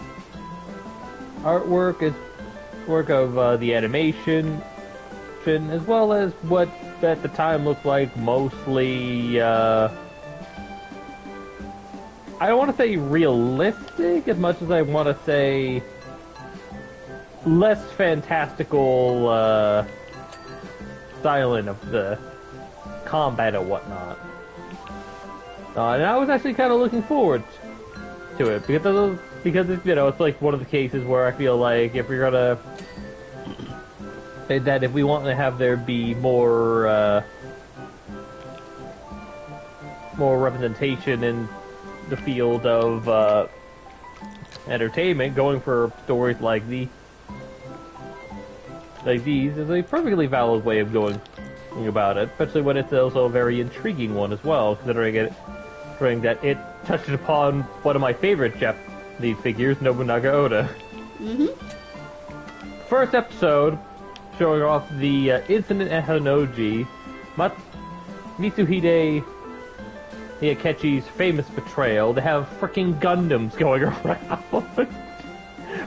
artwork, of the animation, as well as what at the time looked like mostly, I don't want to say realistic as much as I want to say less fantastical styling of the combat and whatnot. And I was actually kind of looking forward to it because it's, it's like one of the cases where I feel like if we want to have there be more more representation in the field of entertainment, going for stories like these is a perfectly valid way of going about it, especially when it's also a very intriguing one as well, considering that it touches upon one of my favorite Japanese figures, Nobunaga Oda. Mm-hmm. First episode, showing off the incident at Honnouji, Mitsuhide Hiakechi's famous betrayal. They have freaking Gundams going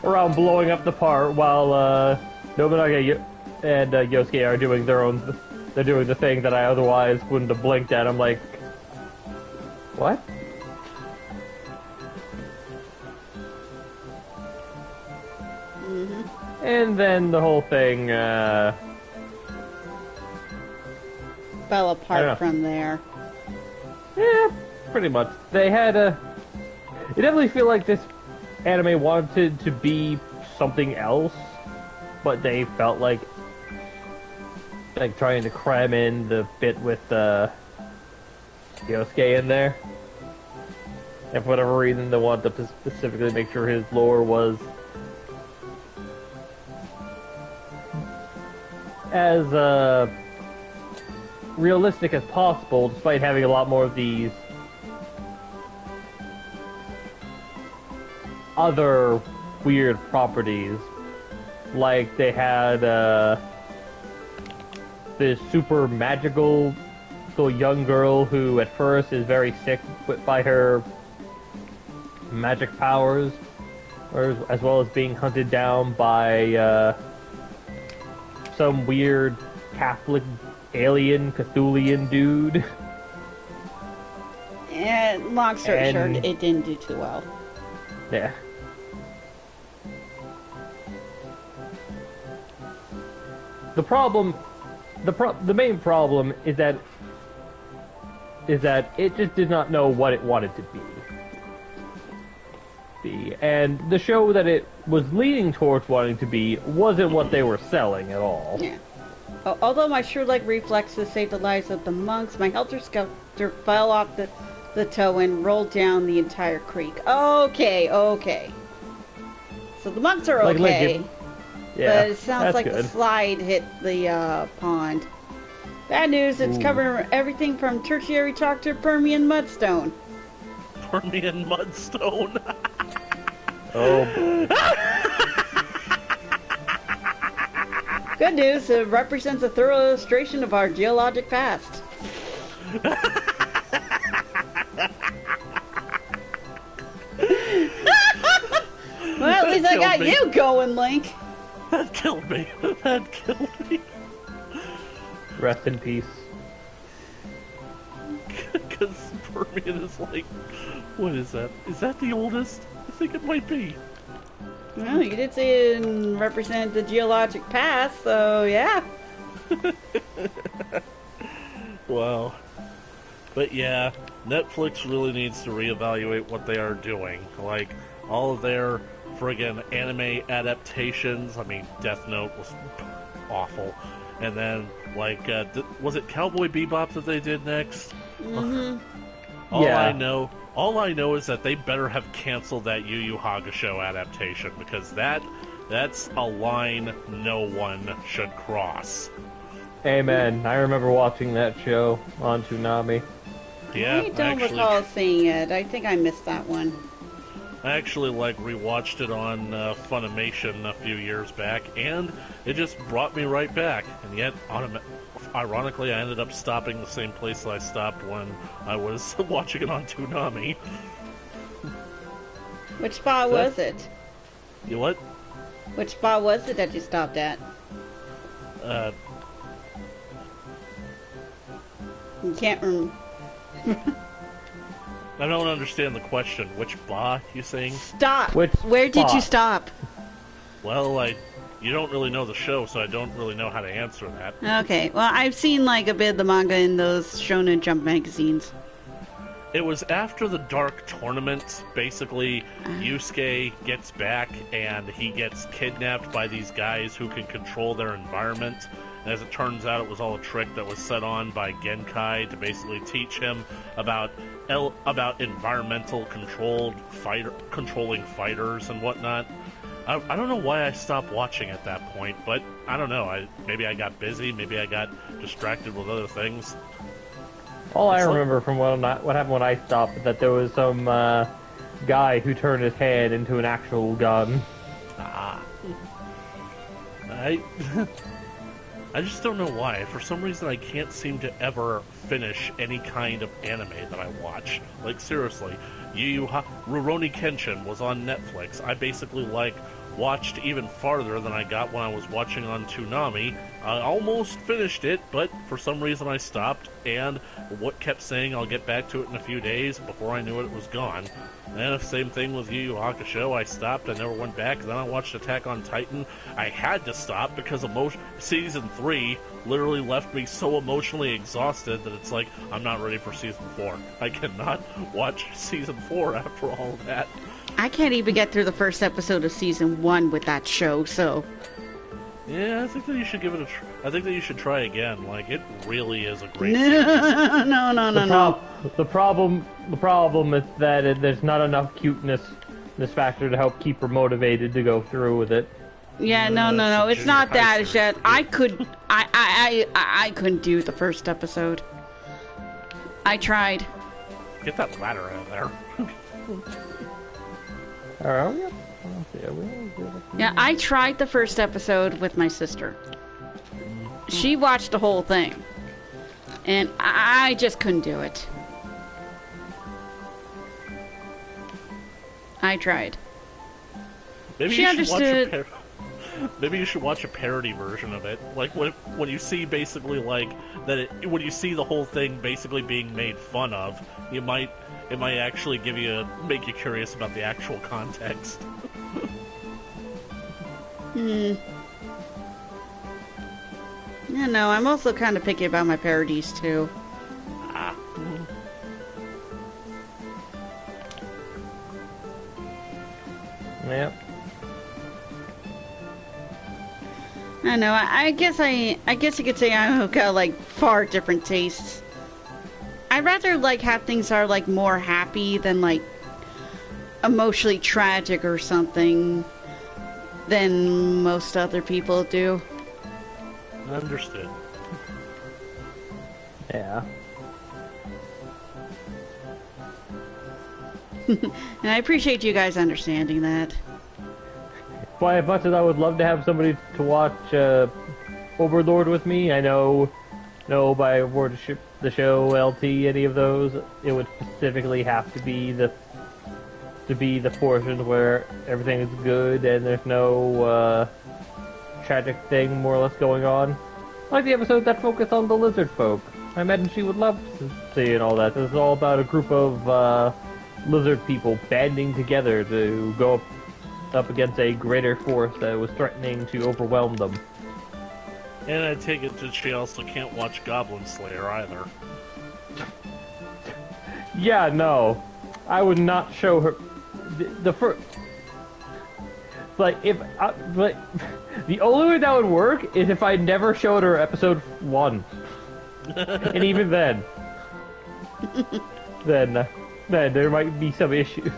around blowing up the part, while Nobunaga and Yosuke are doing they're doing the thing that I otherwise wouldn't have blinked at. I'm like, what? Mm-hmm. And then the whole thing Fell apart from there. yeah, pretty much. They had you definitely feel like this anime wanted to be something else, but they felt like trying to cram in the bit with Yosuke in there. And for whatever reason, they wanted to specifically make sure his lore was as realistic as possible, despite having a lot more of these other weird properties. Like they had this super magical little young girl who at first is very sick by her magic powers, as well as being hunted down by some weird Catholic alien Cthulian dude. And long story short, it didn't do too well. Yeah. The main problem is that it just did not know what it wanted to be. And the show that it was leaning towards wanting to be wasn't what they were selling at all. Yeah. Although my sure-like reflexes saved the lives of the monks, my helter-skelter fell off the toe and rolled down the entire creek. Okay. So the monks are okay. Yeah, but it sounds like good. The slide hit the pond. Bad news, it's covering everything from tertiary chalk to Permian mudstone. Permian mudstone? Oh. Good news, it represents a thorough illustration of our geologic past. Well, at least I got you going, Link. That killed me. Rest in peace. Because Permian is like, what is that? Is that the oldest? I think it might be. Well, you did say it represented the geologic past, so yeah. Wow. But yeah, Netflix really needs to reevaluate what they are doing. Like, all of their friggin' anime adaptations. I mean, Death Note was awful. And then, like, was it Cowboy Bebop that they did next? Mm-hmm. All I know is that they better have canceled that Yu Yu Hakusho adaptation, because that's a line no one should cross. Amen. I remember watching that show on Toonami. Yeah, I don't recall seeing it. I think I missed that one. I actually rewatched it on Funimation a few years back, and it just brought me right back. And yet, ironically, I ended up stopping the same place that I stopped when I was watching it on Toonami. Which spa was it? You what? Which spa was it that you stopped at? You can't remember. I don't understand the question. Which ba you saying? Stop! Which Where did spot? you stop? Well, you don't really know the show, so I don't really know how to answer that. Okay, well, I've seen like a bit of the manga in those Shonen Jump magazines. It was after the Dark Tournament. Basically, Yusuke gets back and he gets kidnapped by these guys who can control their environment. And as it turns out, it was all a trick that was set on by Genkai to basically teach him about environmental controlling fighters and whatnot. I don't know why I stopped watching at that point, but I don't know. Maybe I got busy, maybe I got distracted with other things. All I remember from what happened when I stopped is that there was some guy who turned his hand into an actual gun. Ah. I just don't know why. For some reason, I can't seem to ever finish any kind of anime that I watch. Like, seriously. Rurouni Kenshin was on Netflix. I basically, watched even farther than I got when I was watching on Toonami. I almost finished it, but for some reason I stopped, and what kept saying I'll get back to it in a few days. Before I knew it, it was gone. And the same thing with Yu Yu Hakusho. I stopped, I never went back. Then I watched Attack on Titan. I had to stop because Season 3 literally left me so emotionally exhausted that it's like, I'm not ready for Season 4. I cannot watch Season 4 after all of that. I can't even get through the first episode of Season 1 with that show, so... Yeah, I think that you should give it I think that you should try again. Like, it really is a great series. No. The problem is that there's not enough cuteness in this factor to help keep her motivated to go through with it. Yeah, no. It's not that. It's that I couldn't do the first episode. I tried. Get that ladder out of there. Yeah, I tried the first episode with my sister. She watched the whole thing. And I just couldn't do it. I tried. Maybe she understood. Maybe you should watch a parody version of it. Like, when you see basically, when you see the whole thing basically being made fun of, it might actually make you curious about the actual context. Yeah, no, I'm also kind of picky about my parodies, too. Ah. Yep. I know, I guess you could say I've got, far different tastes. I'd rather, have things are, more happy than, emotionally tragic or something than most other people do. Understood. Yeah. And I appreciate you guys understanding that. Why, as much as I would love to have somebody to watch Overlord with me, I know by award the show, LT, any of those, it would specifically have to be the portion where everything is good and there's no tragic thing more or less going on. Like the episode that focused on the lizard folk. I imagine she would love seeing all that. This is all about a group of lizard people banding together to go up against a greater force that was threatening to overwhelm them. And I take it that she also can't watch Goblin Slayer either. Yeah, no. I would not show her the first. The only way that would work is if I never showed her episode 1. And even then there might be some issues.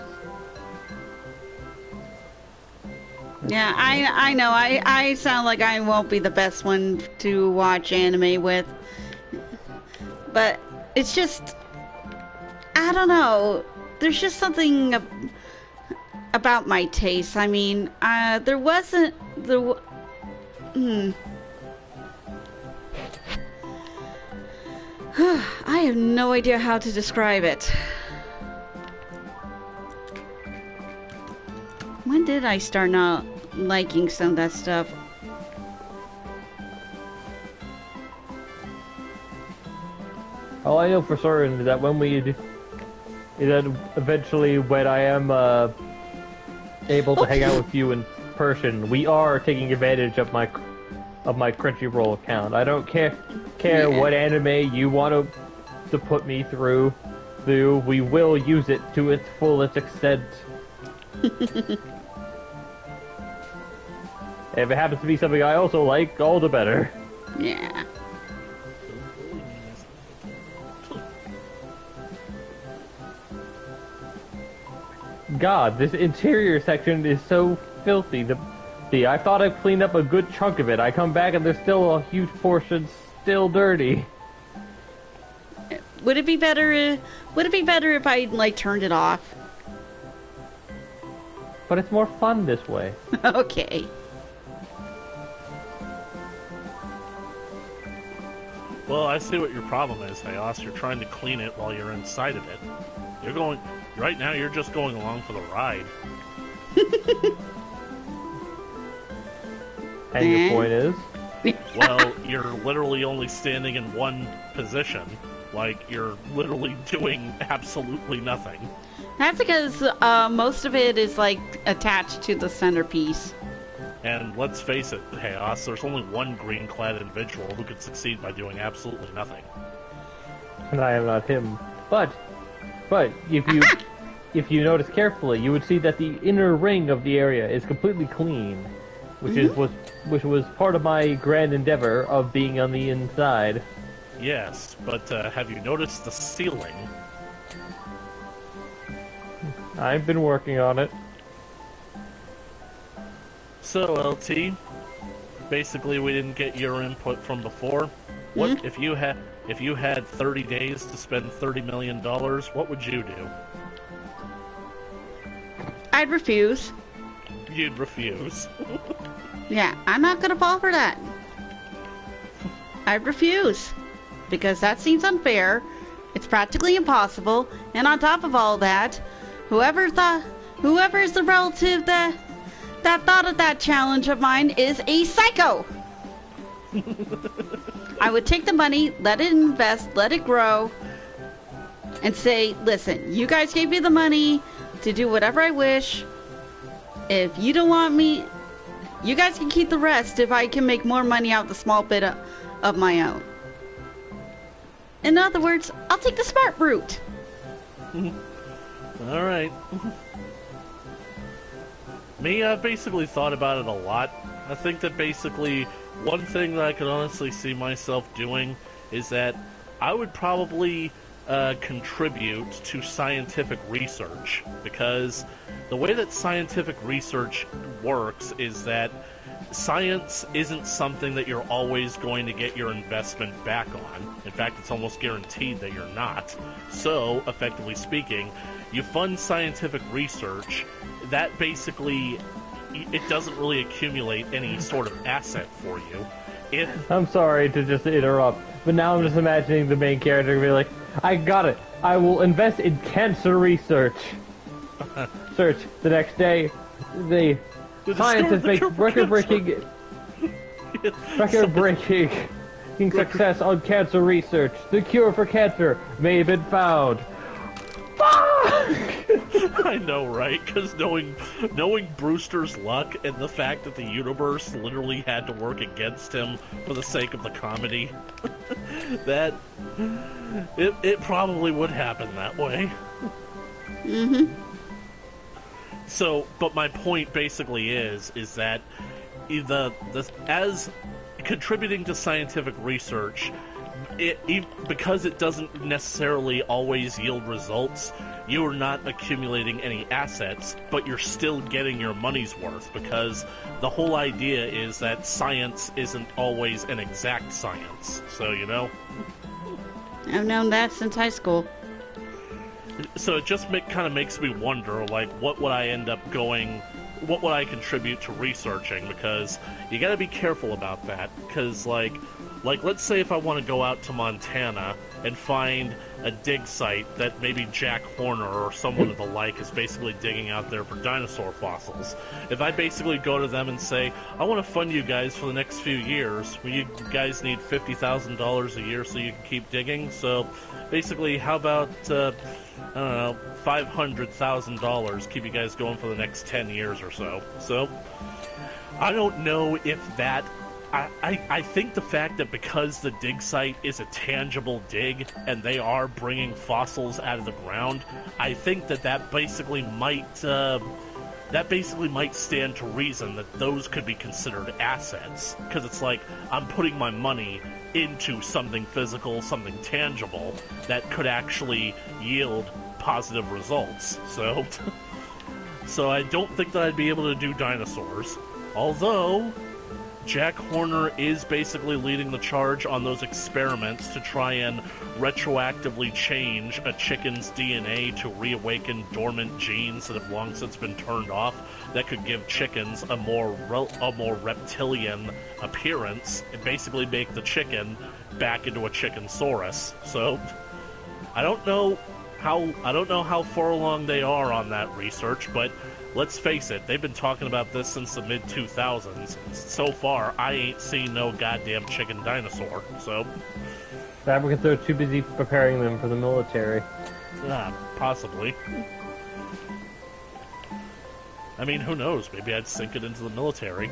Yeah, I know. I sound like I won't be the best one to watch anime with. But it's just... I don't know. There's just something about my taste. I mean, there wasn't... I have no idea how to describe it. When did I start not liking some of that stuff? All I know for certain is that eventually when I am able to hang out with you in person, we are taking advantage of my Crunchyroll account. I don't care what anime you want to put me through. We will use it to its fullest extent. If it happens to be something I also like, all the better. Yeah. God, this interior section is so filthy. I thought I cleaned up a good chunk of it. I come back and there's still a huge portion still dirty. Would it be better? Would it be better if I like turned it off? But it's more fun this way. Okay. Well, I see what your problem is, Chaos. You're trying to clean it while you're inside of it. You're going... Right now, you're just going along for the ride. And your point is? Well, you're literally only standing in one position. Like, you're literally doing absolutely nothing. That's because most of it is like attached to the centerpiece. And let's face it, Chaos, there's only one green-clad individual who could succeed by doing absolutely nothing. And I am not him. But if you notice carefully, you would see that the inner ring of the area is completely clean, which was part of my grand endeavor of being on the inside. Yes, but have you noticed the ceiling? I've been working on it. So, LT, basically we didn't get your input from before. What if you had 30 days to spend $30 million, what would you do? I'd refuse. You'd refuse. Yeah, I'm not gonna fall for that. I'd refuse. Because that seems unfair. It's practically impossible. And on top of all that, whoever is the relative that thought of that challenge of mine is a psycho. I would take the money, let it invest, let it grow, and say, listen, you guys gave me the money to do whatever I wish. If you don't want me, you guys can keep the rest if I can make more money out the small bit of my own. In other words, I'll take the smart route. Alright. Me, I've basically thought about it a lot. I think that basically one thing that I could honestly see myself doing is that I would probably contribute to scientific research, because the way that scientific research works is that science isn't something that you're always going to get your investment back on. In fact, it's almost guaranteed that you're not. So, effectively speaking, you fund scientific research, that basically, it doesn't really accumulate any sort of asset for you. I'm sorry to just interrupt, but now I'm just imagining the main character be like, I got it. I will invest in cancer research. Search. The next day, the scientists make record-breaking success on cancer research. The cure for cancer may have been found. Fuck! I know, right? Because knowing Brewster's luck and the fact that the universe literally had to work against him for the sake of the comedy, that it probably would happen that way. Mm-hmm. So, but my point basically is that as contributing to scientific research, because it doesn't necessarily always yield results, you are not accumulating any assets, but you're still getting your money's worth, because the whole idea is that science isn't always an exact science. So, you know? I've known that since high school. So it just kind of makes me wonder, like, what would I contribute to researching, because you gotta be careful about that, because, like, let's say if I want to go out to Montana and find a dig site that maybe Jack Horner or someone of the like is basically digging out there for dinosaur fossils. If I basically go to them and say, I want to fund you guys for the next few years, you guys need $50,000 a year so you can keep digging, so basically how about, I don't know, $500,000, keep you guys going for the next 10 years or so. So, I don't know if that... I think the fact that because the dig site is a tangible dig and they are bringing fossils out of the ground, I think that basically might that basically might stand to reason that those could be considered assets. Because it's like, I'm putting my money into something physical, something tangible, that could actually yield positive results. So, so I don't think that I'd be able to do dinosaurs. Although, Jack Horner is basically leading the charge on those experiments to try and retroactively change a chicken's DNA to reawaken dormant genes that have long since been turned off that could give chickens a more reptilian appearance and basically make the chicken back into a chickensaurus. So I don't know how far along they are on that research, but let's face it, they've been talking about this since the mid-2000s. So far, I ain't seen no goddamn chicken dinosaur, so... The Africans are too busy preparing them for the military. Possibly. I mean, who knows? Maybe I'd sink it into the military.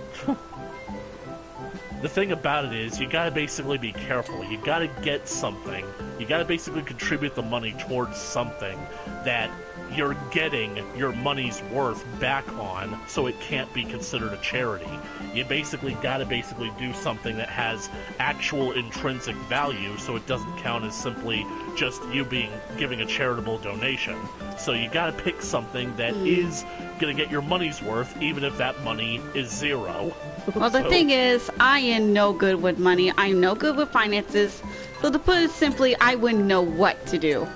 The thing about it is, you gotta basically be careful. You gotta get something. You gotta basically contribute the money towards something that you're getting your money's worth back on, so it can't be considered a charity. You basically gotta do something that has actual intrinsic value, so it doesn't count as simply just you giving a charitable donation. So you gotta pick something that is gonna get your money's worth, even if that money is zero. Well, the thing is, I am no good with money. I'm no good with finances. So to put it simply, I wouldn't know what to do.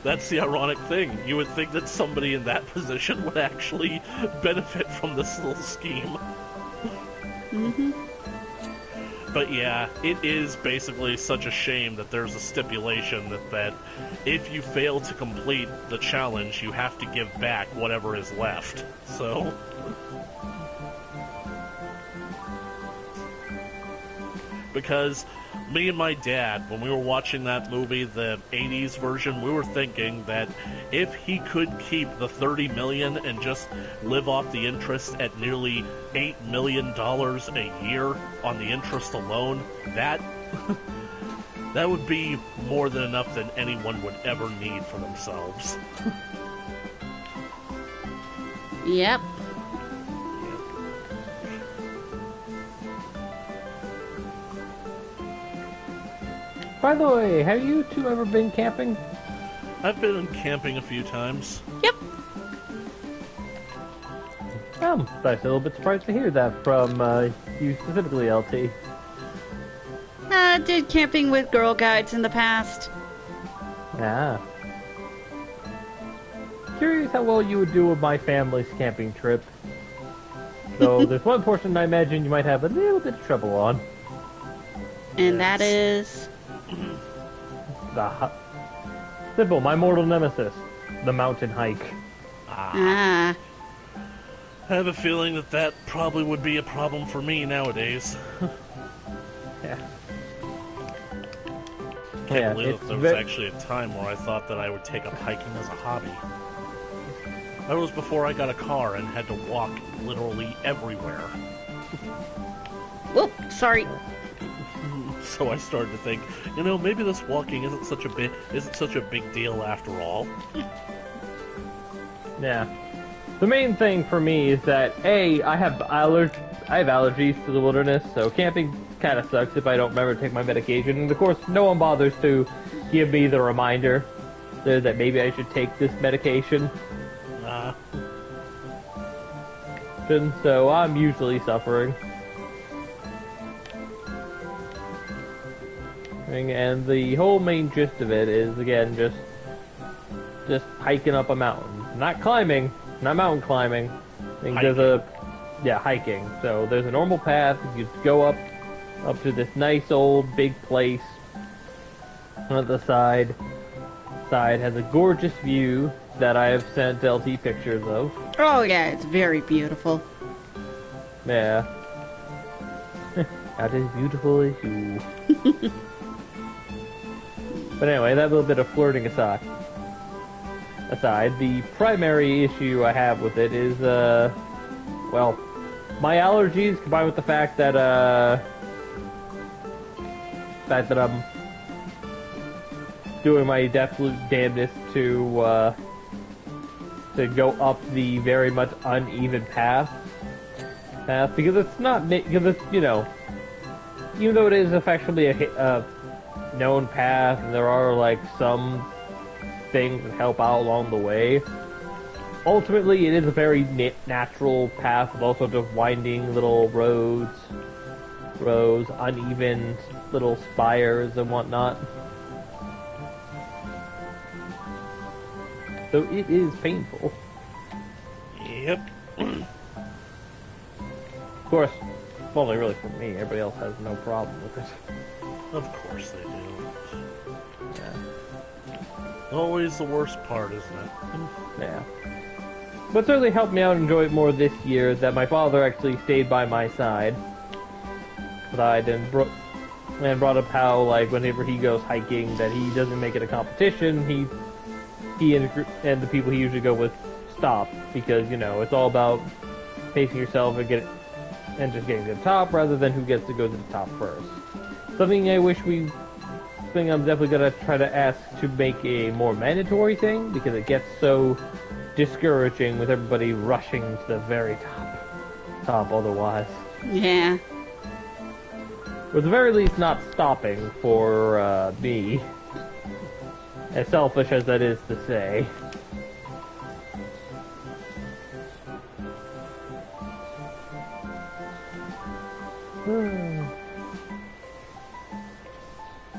That's the ironic thing. You would think that somebody in that position would actually benefit from this little scheme. Mm-hmm. But yeah, it is basically such a shame that there's a stipulation that if you fail to complete the challenge, you have to give back whatever is left. So... because me and my dad, when we were watching that movie, the 80s version, we were thinking that if he could keep the $30 million and just live off the interest at nearly $8 million a year on the interest alone, that that would be more than enough than anyone would ever need for themselves. Yep. By the way, have you two ever been camping? I've been camping a few times. Yep. I'm a little bit surprised to hear that from you specifically, LT. I did camping with Girl Guides in the past. Ah. Curious how well you would do with my family's camping trip. So there's one portion I imagine you might have a little bit of trouble on. And that is... Simple, my mortal nemesis, the mountain hike. Ah. I have a feeling that probably would be a problem for me nowadays. Yeah. Can't believe that there was actually a time where I thought that I would take up hiking as a hobby. That was before I got a car and had to walk literally everywhere. Whoop, sorry. So I started to think, maybe this walking isn't such a big deal after all. Yeah. The main thing for me is that I have allergies to the wilderness, so camping kind of sucks if I don't remember to take my medication. And of course, no one bothers to give me the reminder that maybe I should take this medication. So I'm usually suffering. And the whole main gist of it is, again, just hiking up a mountain. Not climbing, not mountain climbing. Hiking. So there's a normal path. You go up to this nice old big place. On the side has a gorgeous view that I have sent LT pictures of. Oh yeah, it's very beautiful. Yeah. That is beautiful as you. But anyway, that little bit of flirting aside, the primary issue I have with it is, my allergies combined with the fact that I'm doing my absolute damnedest to to go up the very much uneven path, because it's not, because it's, you know, even though it is effectively a known path, and there are, like, some things that help out along the way, ultimately it is a very natural path with all sorts of winding little rows, uneven little spires and whatnot. So it is painful. Yep. Of course, well, only really for me. Everybody else has no problem with it. Of course they do. Yeah. Always the worst part, isn't it? Yeah. What certainly helped me out and enjoy it more this year is that my father actually stayed by my side. And brought up how, like, whenever he goes hiking, that he doesn't make it a competition. He and the people he usually go with stop, because, you know, it's all about pacing yourself and just getting to the top rather than who gets to go to the top first. Something I'm definitely gonna try to ask to make a more mandatory thing, because it gets so discouraging with everybody rushing to the very top otherwise. Yeah. Or at the very least not stopping for me. As selfish as that is to say.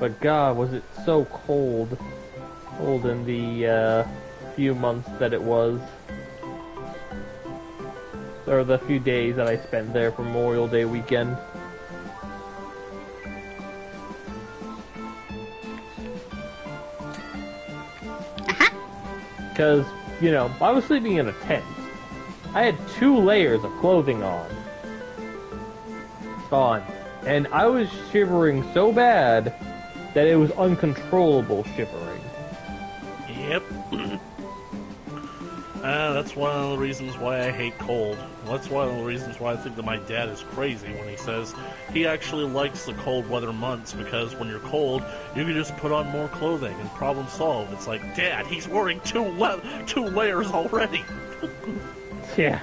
But God, was it so cold. Cold in the few months that it was. Or the few days that I spent there for Memorial Day weekend. Because, you know, I was sleeping in a tent. I had 2 layers of clothing on. And I was shivering so bad that it was uncontrollable shivering. Yep. That's one of the reasons why I hate cold. That's one of the reasons why I think that my dad is crazy when he says he actually likes the cold weather months, because when you're cold, you can just put on more clothing and problem solve. It's like, Dad, he's wearing 2 layers already. Yeah.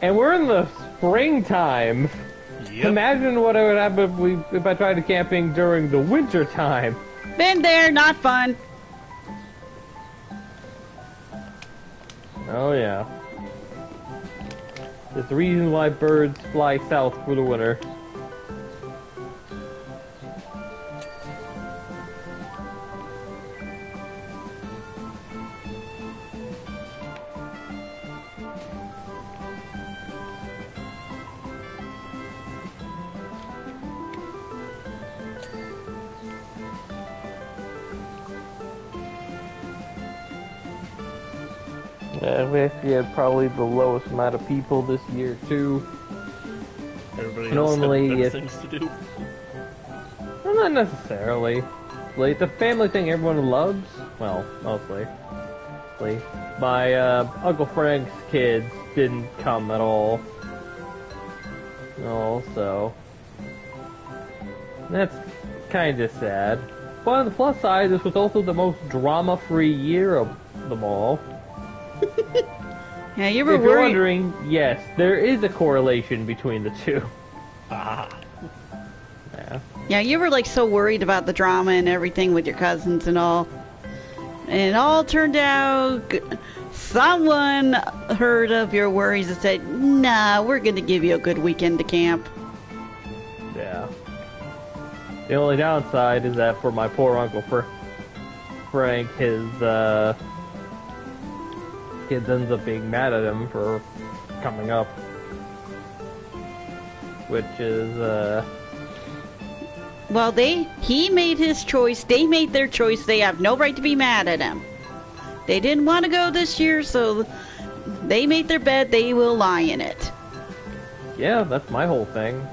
And we're in the springtime. Yep. Imagine what would happen if I tried camping during the winter time. Been there, not fun. Oh yeah. There's the reason why birds fly south for the winter. And we actually had probably the lowest amount of people this year too. Everybody Normally, else had better things to do. Well, not necessarily. Like, the family thing everyone loves, well, mostly. My Uncle Frank's kids didn't come at all. Also, that's kind of sad. But on the plus side, this was also the most drama-free year of them all. Yeah, you were If you're worried. wondering, yes, there is a correlation between the two. Ah. Yeah. Yeah, you were like so worried about the drama and everything with your cousins and all. And it all turned out someone heard of your worries and said, nah, we're going to give you a good weekend to camp. Yeah. The only downside is that for my poor Uncle Frank, his kids ends up being mad at him for coming up. Which is, Well, he made his choice. They made their choice. They have no right to be mad at him. They didn't want to go this year, so they made their bed. They will lie in it. yeah, that's my whole thing.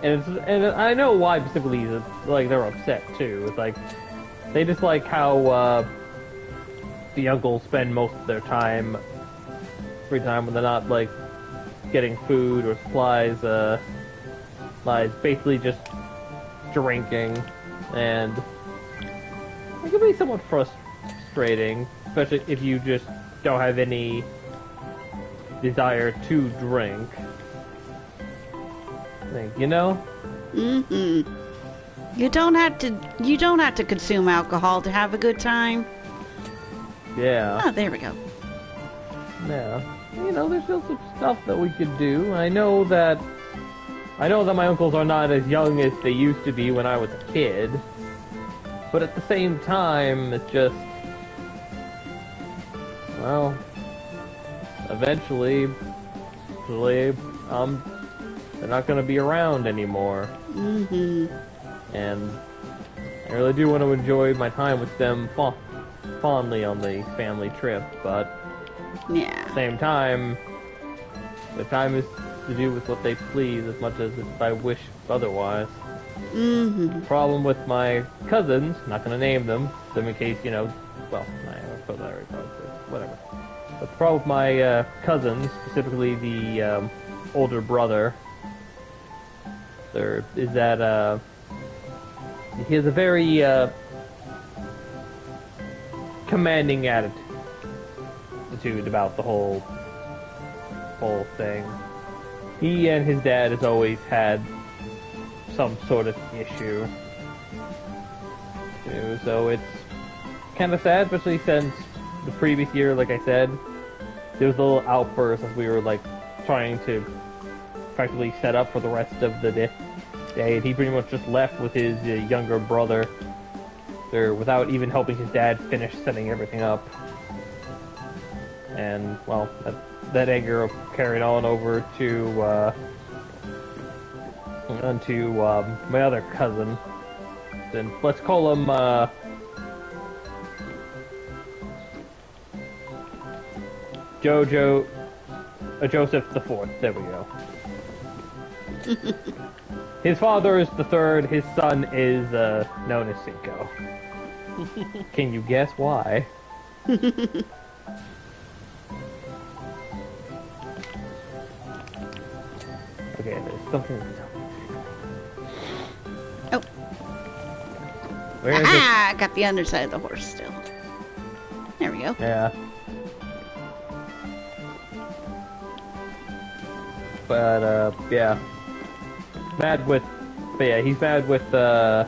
And I know why specifically, like, they're upset too. It's like, they just like how, the uncles spend most of their free time when they're not, like, getting food or supplies, basically just drinking, and I guess can be somewhat frustrating, especially if you just don't have any desire to drink. You know? Mm-hmm. You don't have to consume alcohol to have a good time. Yeah. Oh, there we go. Yeah. You know, there's still some stuff that we could do. I know that my uncles are not as young as they used to be when I was a kid. But at the same time, it's just, well, eventually, they're not going to be around anymore. Mm-hmm. And I really do want to enjoy my time with them fondly on the family trip, but yeah. at the same time, the time is to do with what they please as much as I wish otherwise. Mm-hmm. Problem with my cousins, not going to name them, so in case, you know, well, I suppose I already probably, whatever. But the problem with my cousins, specifically the older brother, is that he has a very commanding attitude about the whole thing. He and his dad has always had some sort of issue. So it's kind of sad, especially since the previous year, like I said, there was a little outburst as we were like trying to practically set up for the rest of the day, and he pretty much just left with his younger brother there without even helping his dad finish setting everything up. And well, that anger carried on over to my other cousin. Then let's call him Joseph the Fourth. There we go. His father is the third. His son is known as Cinco. Can you guess why? Okay, there's something. Oh. Where is it? I got the underside of the horse still. There we go. Yeah. But yeah. He's mad with yeah,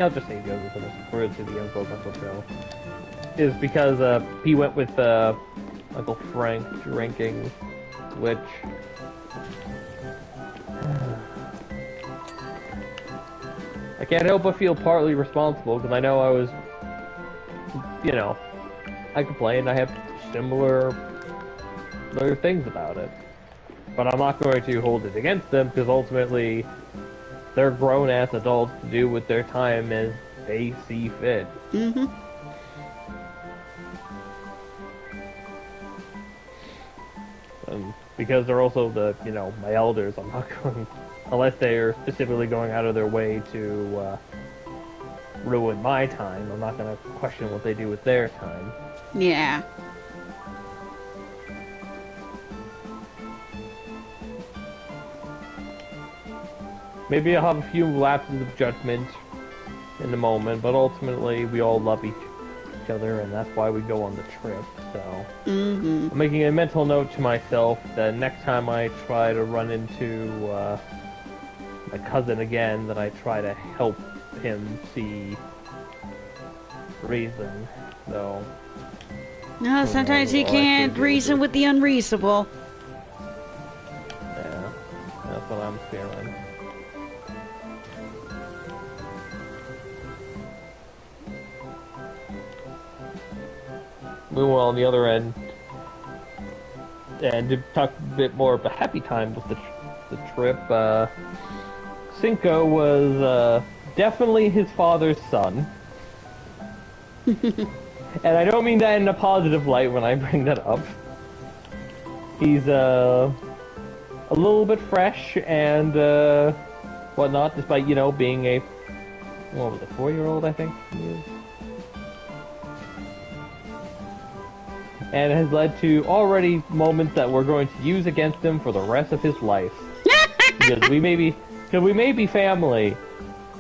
I'll just say Joseph for this word to the Uncle Joe. Is because he went with Uncle Frank drinking, which I can't help but feel partly responsible, because I know I was, you know, I complained, I have similar things about it. But I'm not going to hold it against them, because ultimately, they're grown-ass adults to do with their time as they see fit. Mm-hmm. Because they're also my elders, I'm not going, unless they're specifically going out of their way to ruin my time, I'm not going to question what they do with their time. Yeah. Maybe I'll have a few lapses of judgment in the moment, but ultimately we all love each other, and that's why we go on the trip, so... Mm-hmm. I'm making a mental note to myself that next time I try to run into my cousin again, that I try to help him see reason, so... No, sometimes you can't reason with the unreasonable. Yeah, that's what I'm feeling. Meanwhile, on the other end, and to talk a bit more of a happy time with the trip, Cinco was definitely his father's son. And I don't mean that in a positive light when I bring that up. He's a little bit fresh and whatnot, despite, being a, what was it, 4-year-old, I think he is? And has led to already moments that we're going to use against him for the rest of his life. Because we may be family,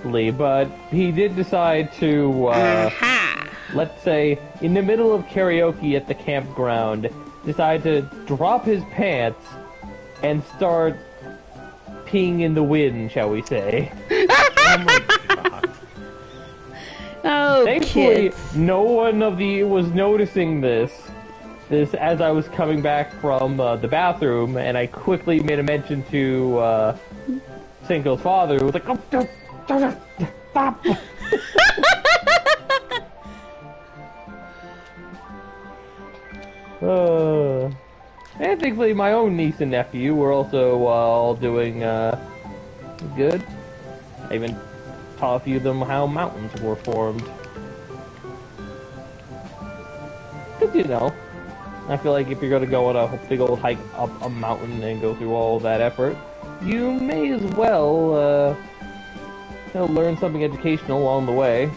exactly, but he did decide to, Aha! let's say, in the middle of karaoke at the campground, decide to drop his pants and start peeing in the wind, shall we say. Oh my god. Oh, Thankfully, kids. no one was noticing this as I was coming back from the bathroom, and I quickly made a mention to Cinco's father, who was like, "Oh, stop!" And thankfully, my own niece and nephew were also all doing good. I even taught a few of them how mountains were formed. Because, you know, I feel like if you're going to go on a big old hike up a mountain and go through all that effort, you may as well learn something educational along the way.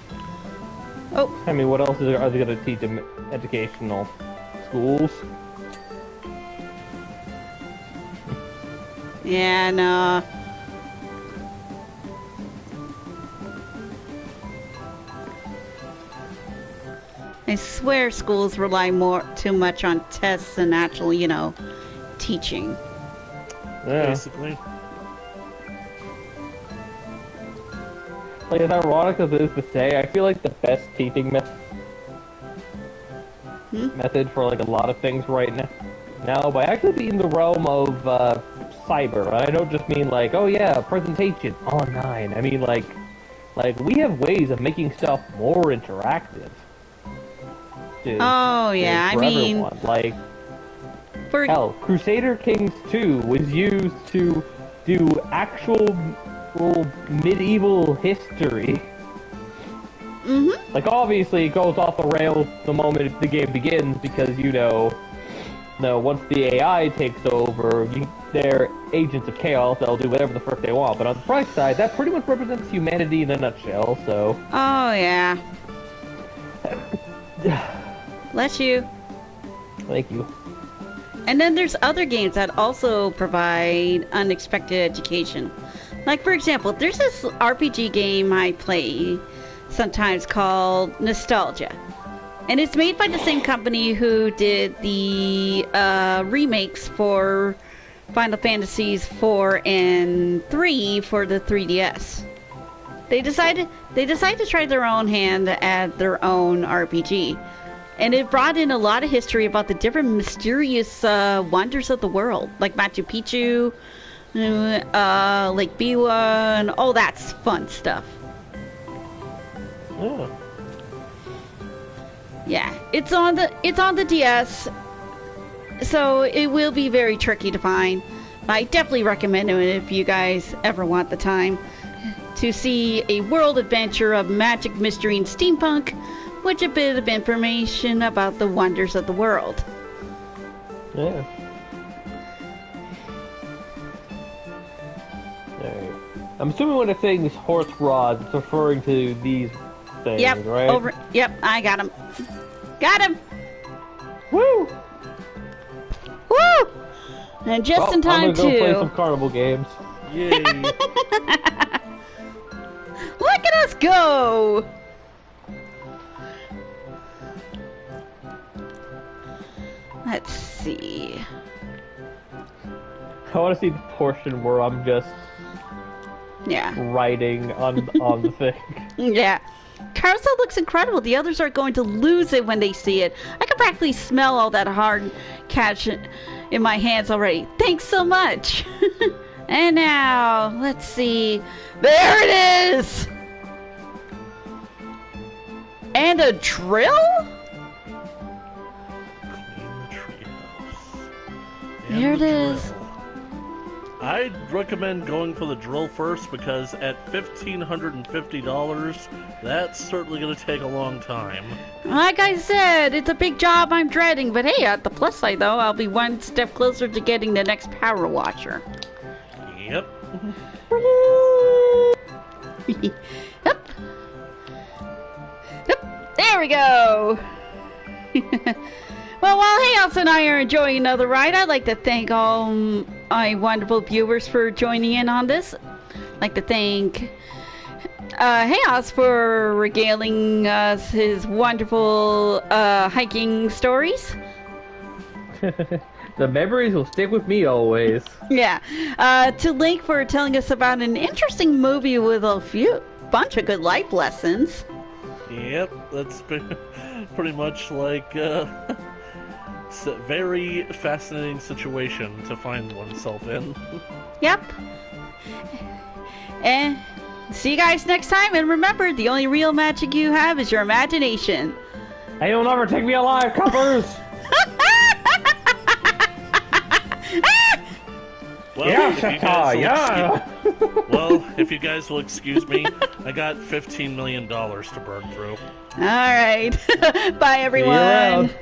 Oh. I mean, what else are they going to teach them? Educational schools? Yeah, no. I swear schools rely too much on tests than actual, teaching. Yeah. Basically. Like, as ironic as it is to say, I feel like the best teaching method for like a lot of things right now might actually be in the realm of cyber. I don't just mean like, oh yeah, presentation online. I mean like we have ways of making stuff more interactive. Oh yeah, I mean, everyone. Like, hell, Crusader Kings 2 was used to do actual medieval history. Like, obviously, it goes off the rails the moment the game begins because, once the AI takes over, they're agents of chaos, they'll do whatever the frick they want. But on the bright side, that pretty much represents humanity in a nutshell, so... Oh, yeah. Bless you. Thank you. And then there's other games that also provide unexpected education. Like, for example, there's this RPG game I play sometimes called Nostalgia. And it's made by the same company who did the remakes for Final Fantasies 4 and 3 for the 3DS. They decided to try their own hand at their own RPG. And it brought in a lot of history about the different mysterious wonders of the world, like Machu Picchu, Lake Biwa, and all that fun stuff. Yeah. Yeah, it's on the DS, so it will be very tricky to find. I definitely recommend it if you guys ever want the time to see a world adventure of magic, mystery, and steampunk, with a bit of information about the wonders of the world. Yeah. Alright. I'm assuming when it's saying this horse rod, it's referring to these things, Yep, right? Yep, I got him. Got him! Woo! Woo! And just in time I'm gonna go play too. some carnival games. Yay. Look at us go! Let's see. I want to see the portion where I'm just Yeah. writing on the thing. Yeah. Carousel looks incredible. The others are going to lose it when they see it. I can practically smell all that hard cash in my hands already. Thanks so much. And now, let's see. There it is! And a drill? There it is. I'd recommend going for the drill first because at $1,550, that's certainly going to take a long time. Like I said, it's a big job I'm dreading, but hey, at the plus side though, I'll be one step closer to getting the next power washer. Yep. Yep. Yep. There we go. Well, while Hayos and I are enjoying another ride, I'd like to thank all my wonderful viewers for joining in on this. I'd like to thank Hey, Oz, for regaling us his wonderful hiking stories. The memories will stick with me always. Yeah. To Link for telling us about an interesting movie with a bunch of good life lessons. Yep, that's been pretty much like it's a very fascinating situation to find oneself in. Yep. And see you guys next time. And remember, the only real magic you have is your imagination. And you'll never take me alive, coppers! Well, Yeah, if you guys will yeah! well, if you guys will excuse me, I got $15 million to burn through. All right. Bye, See you everyone. around.